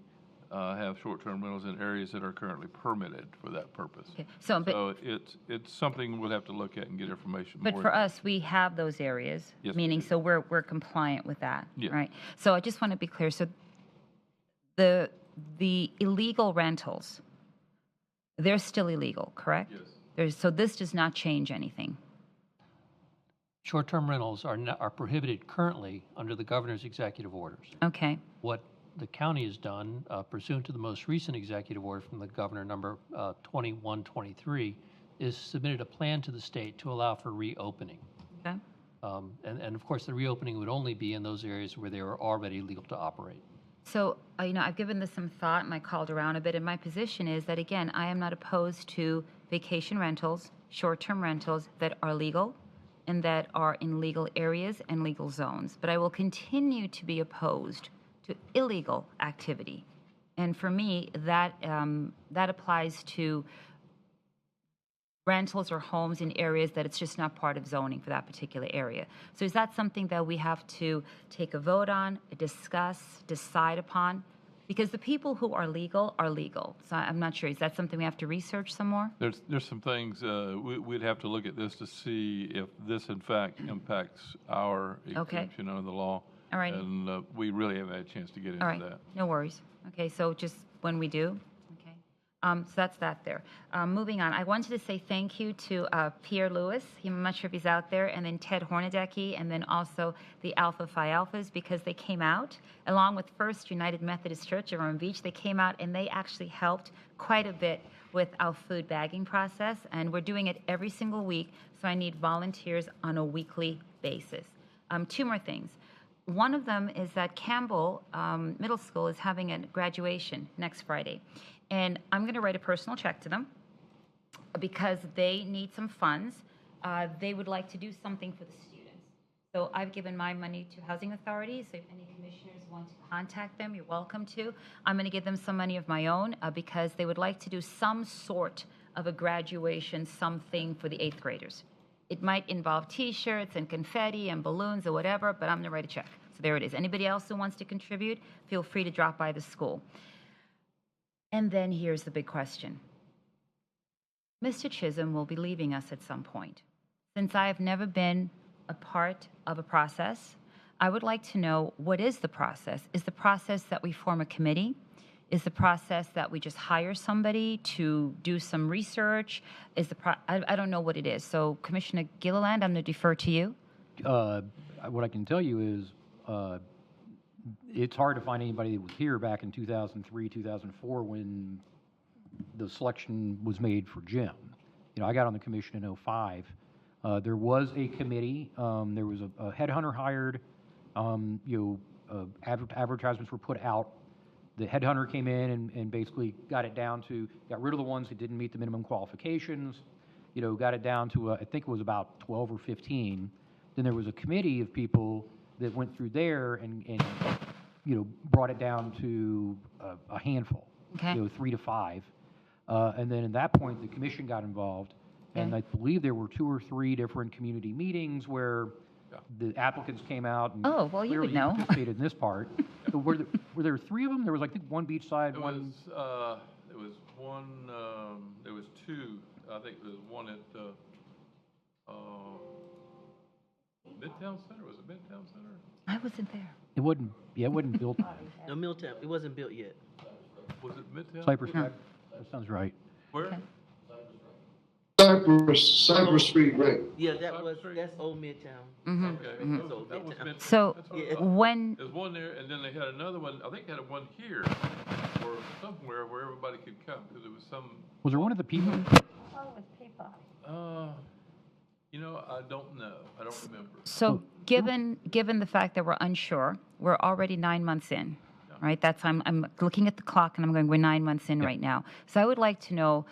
C: have short-term rentals in areas that are currently permitted for that purpose.
H: Okay.
C: So it's something we'll have to look at and get information.
H: But for us, we have those areas,
C: Yes,
H: meaning
C: we do.
H: so we're compliant with that,
C: Yeah.
H: right? So I just want to be clear. So the illegal rentals, they're still illegal, correct?
C: Yes.
H: So this does not change anything.
G: Short-term rentals are prohibited currently under the governor's executive orders.
H: Okay.
G: What the county has done, pursuant to the most recent executive order from the governor, number 2123, is submitted a plan to the state to allow for reopening.
H: Okay.
G: And of course, the reopening would only be in those areas where they were already legal to operate.
H: So, I've given this some thought and I called around a bit, and my position is that, again, I am not opposed to vacation rentals, short-term rentals that are legal and that are in legal areas and legal zones. But I will continue to be opposed to illegal activity. And for me, that applies to rentals or homes in areas that it's just not part of zoning for that particular area. So is that something that we have to take a vote on, discuss, decide upon? Because the people who are legal are legal. So I'm not sure. Is that something we have to research some more?
C: There's some things we'd have to look at this to see if this in fact impacts our exemption under the law.
H: All right.
C: And we really haven't had a chance to get into
H: All right.
C: that.
H: No worries. Okay, so just when we do. Okay. So that's that there. Moving on, I wanted to say thank you to Pierre Lewis. I'm not sure if he's out there, and then Ted Hornadecki, and then also the Alpha Phi Alphas, because they came out along with First United Methodist Church of Ormond Beach. They came out and they actually helped quite a bit with our food bagging process, and we're doing it every single week. So I need volunteers on a weekly basis. Two more things. One of them is that Campbell Middle School is having a graduation next Friday. And I'm going to write a personal check to them because they need some funds. They would like to do something for the students. So I've given my money to Housing Authority. So if any commissioners want to contact them, you're welcome to. I'm going to give them some money of my own because they would like to do some sort of a graduation, something for the 8th graders. It might involve T-shirts and confetti and balloons or whatever, but I'm going to write a check. So there it is. Anybody else who wants to contribute, feel free to drop by the school. And then here's the big question. Mr. Chisholm will be leaving us at some point. Since I have never been a part of a process, I would like to know, what is the process? Is the process that we form a committee? Is the process that we just hire somebody to do some research? I don't know what it is. So Commissioner Gilliland, I'm going to defer to you.
E: What I can tell you is it's hard to find anybody that was here back in 2003, 2004 when the selection was made for Jim. I got on the commission in 2005. There was a committee. There was a headhunter hired. Advertisements were put out. The headhunter came in and basically got rid of the ones that didn't meet the minimum qualifications. Got it down to I think it was about 12 or 15. Then there was a committee of people that went through there and brought it down to a handful.
H: Okay.
E: 3 to 5. And then at that point, the commission got involved, and I believe there were 2 or 3 different community meetings where the applicants came out and
H: Oh, well, you would know.
E: participated in this part. So were there 3 of them? There was, I think, one beachside,
C: There was one, there was 2, I think there was one at, Midtown Center, was it Midtown Center?
H: I wasn't there.
E: It wasn't built.
F: No, Milltown, it wasn't built yet.
C: Was it Midtown?
E: Cypress Drive. That sounds right.
C: Where?
H: Okay.
A: Cypress Street, right?
F: Yeah, that's old Midtown.
H: Mhm.
C: Okay.
H: Mhm.
F: That's old
C: That was
F: Midtown.
C: Midtown.
H: So
C: That's what I
F: Yeah.
C: thought.
H: when,
C: There's one there, and then they had another one, I think they had one here, or somewhere where everybody could come, because it was some,
E: Was there one of the people?
C: I don't know, I don't remember.
H: so given the fact that we're unsure, we're already 9 months in, right? I'm looking at the clock and I'm going, we're 9 months in right now. So I would like to know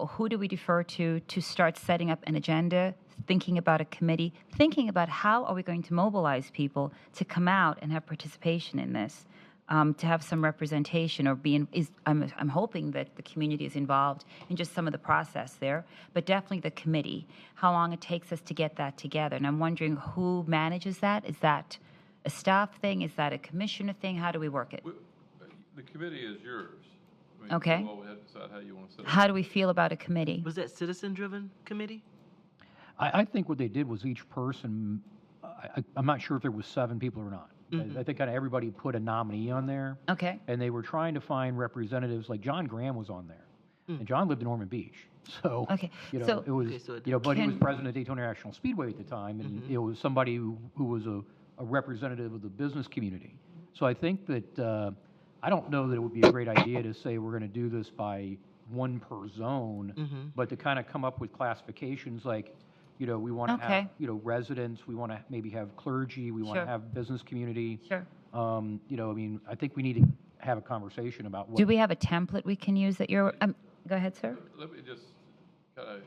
H: who do we defer to start setting up an agenda, thinking about a committee, thinking about how are we going to mobilize people to come out and have participation in this, to have some representation or I'm hoping that the community is involved in just some of the process there, but definitely the committee, how long it takes us to get that together. And I'm wondering who manages that? Is that a staff thing? Is that a commissioner thing? How do we work it?
C: The committee is yours.
H: Okay.
C: You all have to decide how you want to set it up.
H: How do we feel about a committee?
F: Was that citizen-driven committee?
E: I think what they did was each person, I'm not sure if there was 7 people or not. I think kind of everybody put a nominee on there.
H: Okay.
E: And they were trying to find representatives, like John Graham was on there. And John lived in Ormond Beach. So,
H: Okay,
E: it
H: so-
E: was,
F: Okay, so
E: but he was
H: Can-
E: president of Daytona International Speedway at the time, and it was somebody who was a representative of the business community. So I think that, I don't know that it would be a great idea to say we're going to do this by 1 per zone, but to kind of come up with classifications like, we want to
H: Okay.
E: have, residents, we want to maybe have clergy, we want
H: Sure.
E: to have business community.
H: Sure.
E: I think we need to have a conversation about what.
H: Do we have a template we can use that you're, go ahead, sir.
C: Let me just kind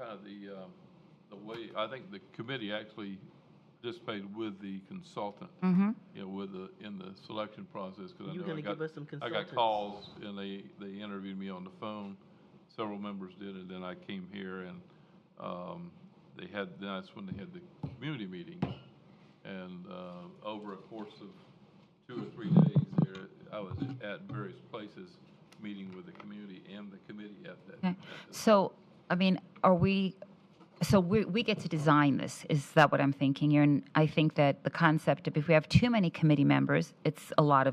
C: of the way, I think the committee actually participated with the consultant,
H: Mm-hmm.
C: in the selection process, because I
F: You're
C: know
F: gonna give us some
C: I
F: consultants.
C: got calls, and they interviewed me on the phone. Several members did, and then I came here, and that's when they had the community meeting. And over a course of 2 or 3 days there, I was at various places, meeting with the community and the committee at that.
H: Okay. So, we get to design this. Is that what I'm thinking here? And I think that the concept of if we have too many committee members, it's a lot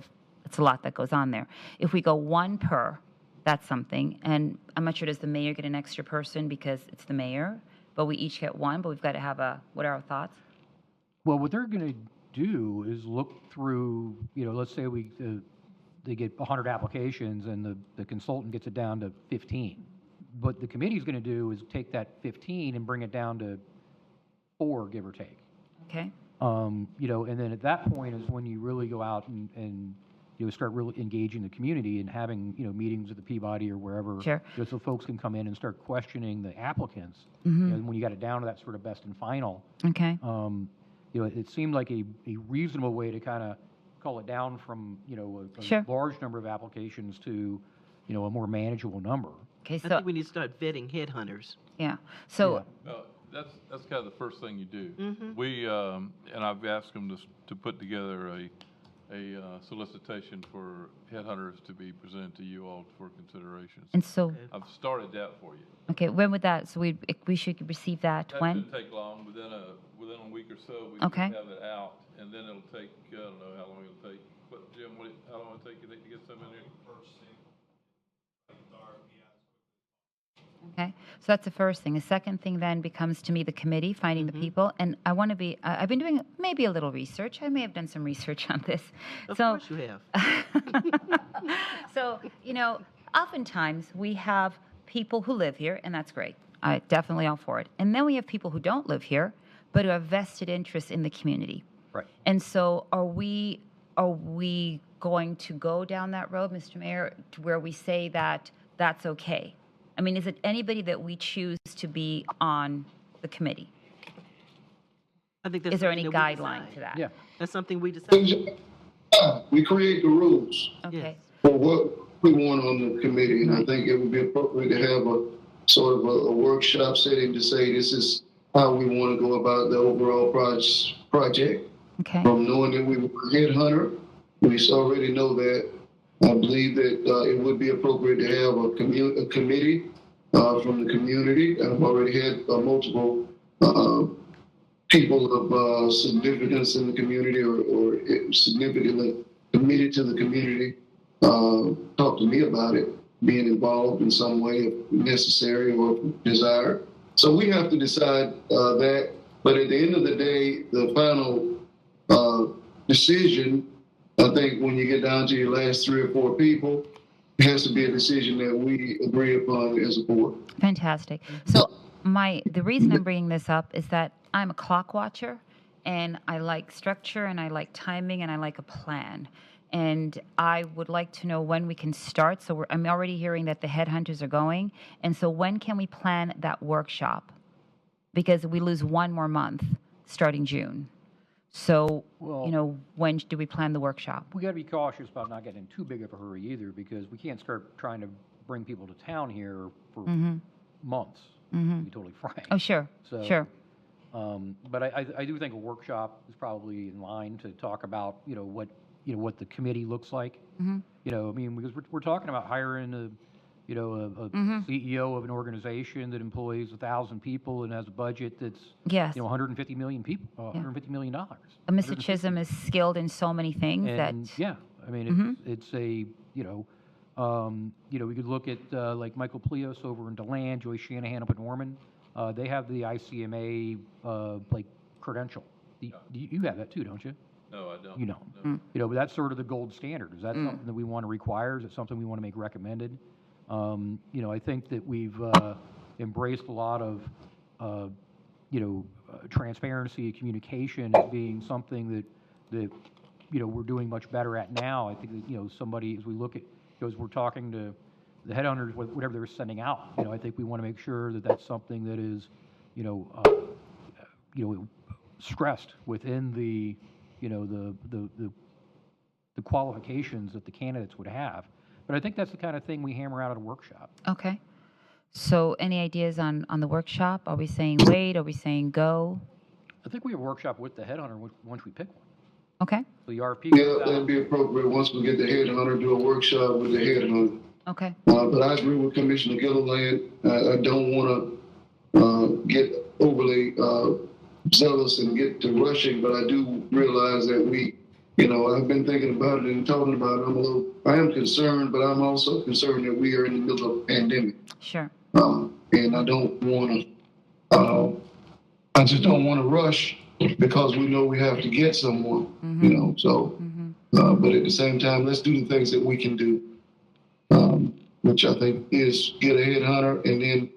H: that goes on there. If we go 1 per, that's something. And I'm not sure, does the mayor get an extra person because it's the mayor? But we each get 1, but we've got to have what are our thoughts?
E: Well, what they're going to do is look through, let's say they get 100 applications and the consultant gets it down to 15. What the committee's going to do is take that 15 and bring it down to 4, give or take.
H: Okay.
E: And then at that point is when you really go out and start really engaging the community and having, meetings at the Peabody or wherever.
H: Sure.
E: So folks can come in and start questioning the applicants.
H: Mm-hmm.
E: And when you got it down to that sort of best and final,
H: Okay.
E: it seemed like a reasonable way to kind of cull it down from, a
H: Sure.
E: large number of applications to, a more manageable number.
H: Okay.
F: I
H: So,
F: think we need to start vetting headhunters.
H: yeah. So,
C: Well, that's kind of the first thing you do.
F: Mhm.
C: We, and I've asked them to put together a solicitation for headhunters to be presented to you all for consideration.
H: and so,
C: I've started that for you.
H: okay, when would that, so we should receive that
C: That
H: when?
C: shouldn't take long, within a week or so, we
H: Okay.
C: should have it out, and then it'll take, I don't know how long it'll take, But Jim, how long it take you to get some in there?
H: Okay, so that's the first thing. The second thing then becomes to me the committee, finding the people. And I want to be, I've been doing maybe a little research. I may have done some research on this.
F: Of course you have.
H: So, oftentimes we have people who live here, and that's great. I definitely all for it. And then we have people who don't live here, but who have vested interests in the community.
E: Right.
H: And so are we going to go down that road, Mr. Mayor, to where we say that that's okay? I mean, is it anybody that we choose to be on the committee?
F: I think that's
H: Is there
F: something
H: any
F: that we
H: guideline
F: decide.
H: to that?
E: Yeah.
F: That's something we decide.
A: We create the rules
H: Okay.
F: Yes.
A: for what we want on the committee, and I think it would be appropriate to have a sort of a workshop setting to say this is how we want to go about the overall project.
H: Okay.
A: From knowing that we were a headhunter, we already know that. I believe that it would be appropriate to have a committee from the community. I've already had multiple people of significance in the community or significantly committed to the community talk to me about it, being involved in some way if necessary or desired. So we have to decide that. But at the end of the day, the final decision, I think when you get down to your last 3 or 4 people, it has to be a decision that we agree upon as a board.
H: Fantastic. So the reason I'm bringing this up is that I'm a clock watcher, and I like structure, and I like timing, and I like a plan. And I would like to know when we can start. So I'm already hearing that the headhunters are going. And so when can we plan that workshop? Because we lose 1 more month starting June. So,
E: Well-
H: when do we plan the workshop?
E: We got to be cautious about not getting in too big of a hurry either, because we can't start trying to bring people to town here for months, to be totally frank.
H: Oh, sure,
E: So,
H: sure.
E: But I do think a workshop is probably in line to talk about, what the committee looks like. Because we're talking about hiring a CEO of an organization that employs 1,000 people and has a budget that's,
H: Yes.
E: 150 million people, $150 million.
H: Mr. Chisholm is skilled in so many things
E: And
H: that,
E: yeah, I mean, it's a, we could look at like Michael Plios over in DeLand, Joyce Shanahan up in Norman. They have the ICMA credential. You have that too, don't you?
C: No, I don't.
E: You don't. But that's sort of the gold standard. Is that something that we want to require? Is it something we want to make recommended? I think that we've embraced a lot of, transparency, communication as being something that we're doing much better at now. I think that, somebody, as we look at, as we're talking to the headhunters, whatever they're sending out, I think we want to make sure that that's something that is, stressed within the qualifications that the candidates would have. But I think that's the kind of thing we hammer out at a workshop.
H: okay. So any ideas on the workshop? Are we saying wait? Are we saying go?
E: I think we have a workshop with the headhunter once we pick one.
H: Okay,
E: So the RFP
A: Yeah,
E: goes out.
A: that'd be appropriate once we get the headhunter, do a workshop with the headhunter.
H: okay.
A: But I agree with Commissioner Gilliland. I don't want to get overly zealous and get to rushing, but I do realize that I've been thinking about it and talking about it. I am concerned, but I'm also concerned that we are in the middle of a pandemic.
H: Sure.
A: And I don't want to, I just don't want to rush because we know we have to get someone, but at the same time, let's do the things that we can do, which I think is get a headhunter and then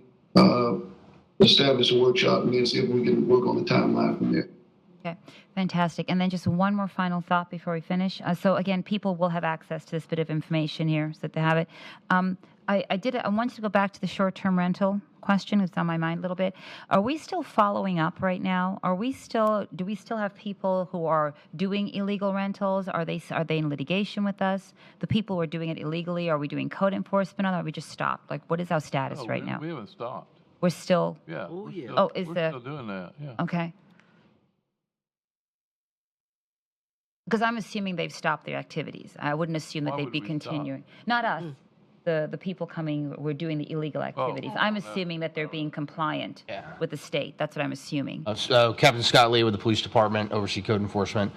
A: establish a workshop and then see if we can work on the timeline from there.
H: Okay, fantastic. And then just one more final thought before we finish. So again, people will have access to this bit of information here so that they have it. I wanted to go back to the short-term rental question. It's on my mind a little bit. Are we still following up right now? Do we still have people who are doing illegal rentals? Are they in litigation with us? The people who are doing it illegally, are we doing code enforcement on it, or are we just stopped? Like, what is our status right now?
C: We haven't stopped.
H: We're still,
C: Yeah.
F: Oh,
C: we're
F: yeah.
C: still-
H: Oh,
C: we're still doing that, yeah.
H: okay. Because I'm assuming they've stopped their activities. I wouldn't assume that
C: Why
H: they'd
C: would
H: be
C: we stop?
H: continuing. Not us. the people coming were doing the illegal activities. I'm assuming that they're being compliant with the state. That's what I'm assuming.
L: So Captain Scott Lee with the police department, oversee code enforcement.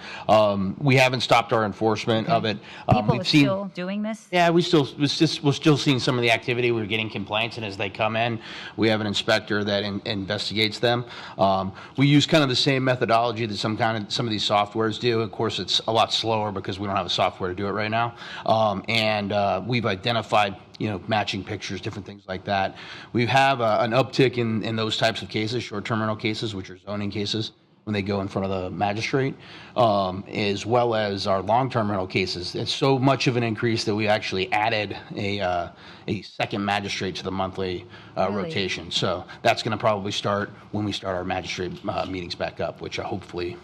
L: We haven't stopped our enforcement of it.
H: People are still doing this?
L: Yeah, we're still seeing some of the activity. We're getting complaints, and as they come in, we have an inspector that investigates them. We use kind of the same methodology that some of these softwares do. Of course, it's a lot slower because we don't have a software to do it right now. We've identified, matching pictures, different things like that. We have an uptick in those types of cases, short-term rental cases, which are zoning cases, when they go in front of the magistrate, as well as our long-term rental cases. It's so much of an increase that we actually added a second magistrate to the monthly rotation. So that's going to probably start when we start our magistrate meetings back up, which hopefully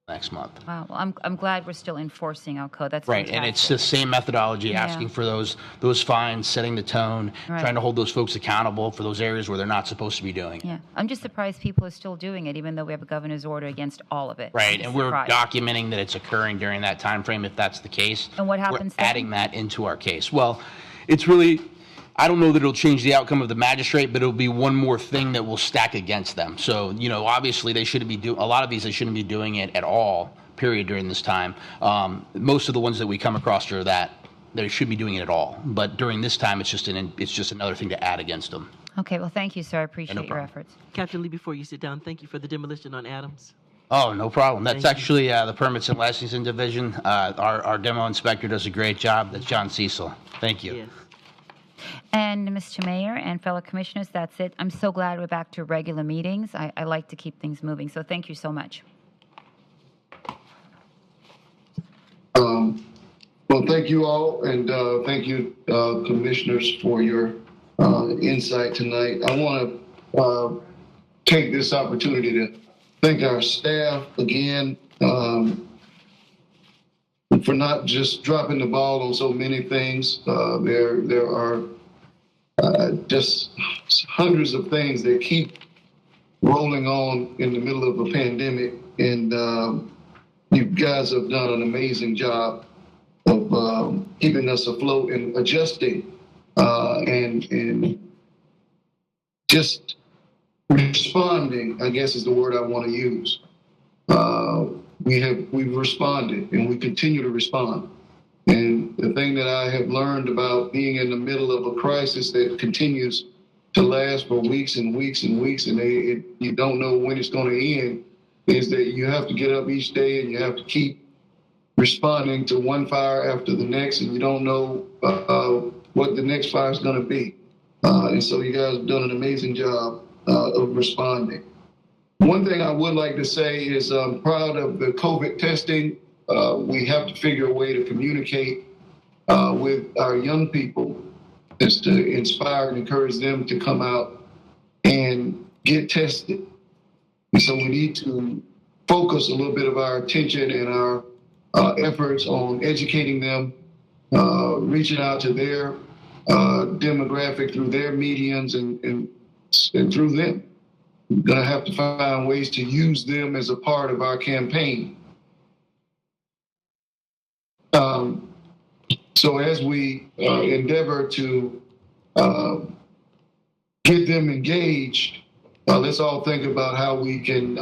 L: next month.
H: Wow. Well, I'm glad we're still enforcing our code. That's
L: right,
H: fantastic.
L: and it's the same methodology, asking for those fines, setting the tone, trying to hold those folks accountable for those areas where they're not supposed to be doing.
H: Yeah, I'm just surprised people are still doing it, even though we have a governor's order against all of it.
L: Right, and we're documenting that it's occurring during that time frame. If that's the case,
H: and what happens?
L: We're adding that into our case. Well, it's really, I don't know that it'll change the outcome of the magistrate, but it'll be one more thing that will stack against them. So, obviously they shouldn't be doing, a lot of these, they shouldn't be doing it at all, period, during this time. Most of the ones that we come across are that they should be doing it at all. But during this time, it's just another thing to add against them.
H: Okay, well, thank you, sir. I appreciate your efforts.
F: Captain Lee, before you sit down, thank you for the demolition on Adams.
L: Oh, no problem. That's actually the Permits and Licensing Division. Our demo inspector does a great job. That's John Cecil. Thank you.
F: Yes.
H: And Mr. Mayor and fellow commissioners, that's it. I'm so glad we're back to regular meetings. I like to keep things moving, so thank you so much.
A: Well, thank you all, and thank you, commissioners, for your insight tonight. I want to take this opportunity to thank our staff again for not just dropping the ball on so many things. There are just hundreds of things that keep rolling on in the middle of a pandemic, and you guys have done an amazing job of keeping us afloat and adjusting and just responding, I guess is the word I want to use. We've responded, and we continue to respond. And the thing that I have learned about being in the middle of a crisis that continues to last for weeks and weeks and weeks, and you don't know when it's going to end, is that you have to get up each day and you have to keep responding to one fire after the next, and you don't know what the next fire is going to be. And so you guys have done an amazing job of responding. One thing I would like to say is I'm proud of the COVID testing. We have to figure a way to communicate with our young people, is to inspire and encourage them to come out and get tested. And so we need to focus a little bit of our attention and our efforts on educating them, reaching out to their demographic through their mediums and through them. We're going to have to find ways to use them as a part of our campaign. So as we endeavor to get them engaged, let's all think about how we can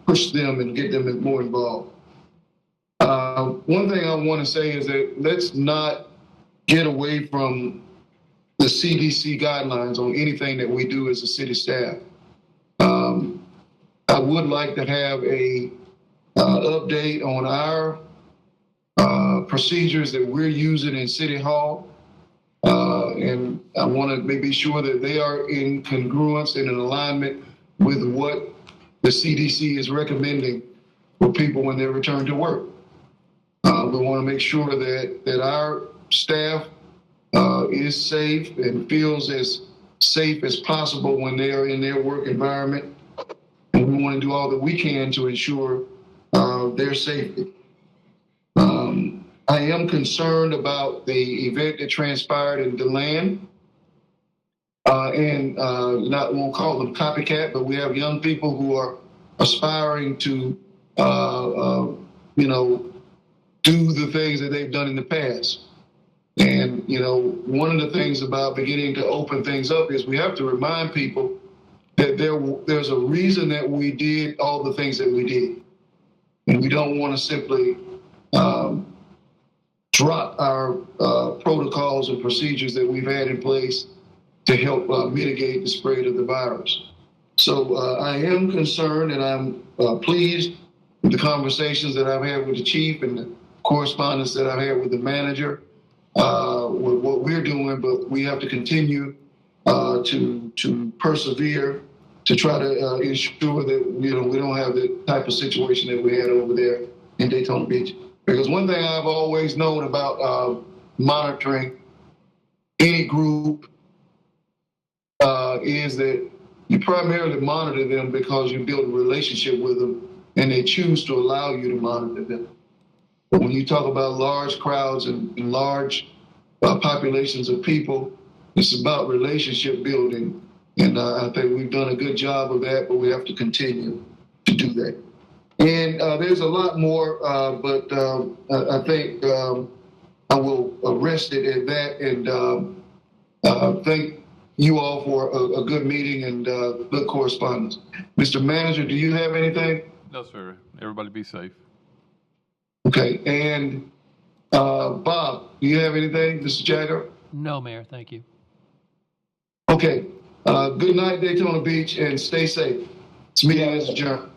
A: push them and get them more involved. One thing I want to say is that let's not get away from the CDC guidelines on anything that we do as a city staff. I would like to have a update on our procedures that we're using in City Hall. And I want to be sure that they are in congruence and in alignment with what the CDC is recommending for people when they return to work. We want to make sure that our staff is safe and feels as safe as possible when they are in their work environment. And we want to do all that we can to ensure their safety. I am concerned about the event that transpired in DeLand. Won't call them copycat, but we have young people who are aspiring to, do the things that they've done in the past. And, you know, one of the things about beginning to open things up is we have to remind people that there's a reason that we did all the things that we did. And we don't want to simply drop our protocols and procedures that we've had in place to help mitigate the spread of the virus. So I am concerned, and I'm pleased with the conversations that I've had with the chief and the correspondence that I've had with the manager with what we're doing, but we have to continue to persevere to try to ensure that, you know, we don't have the type of situation that we had over there in Daytona Beach. Because one thing I've always known about monitoring any group is that you primarily monitor them because you build a relationship with them and they choose to allow you to monitor them. But when you talk about large crowds and large populations of people, it's about relationship building. And I think we've done a good job of that, but we have to continue to do that. And there's a lot more, but I think I will rest it at that. And thank you all for a good meeting and good correspondence. Mr. Manager, do you have anything?
C: No, sir. Everybody be safe.
A: Okay. And Bob, do you have anything? Mr. Jagger?
G: No, Mayor, thank you.
A: Okay. Good night, Daytona Beach, and stay safe. This meeting is adjourned.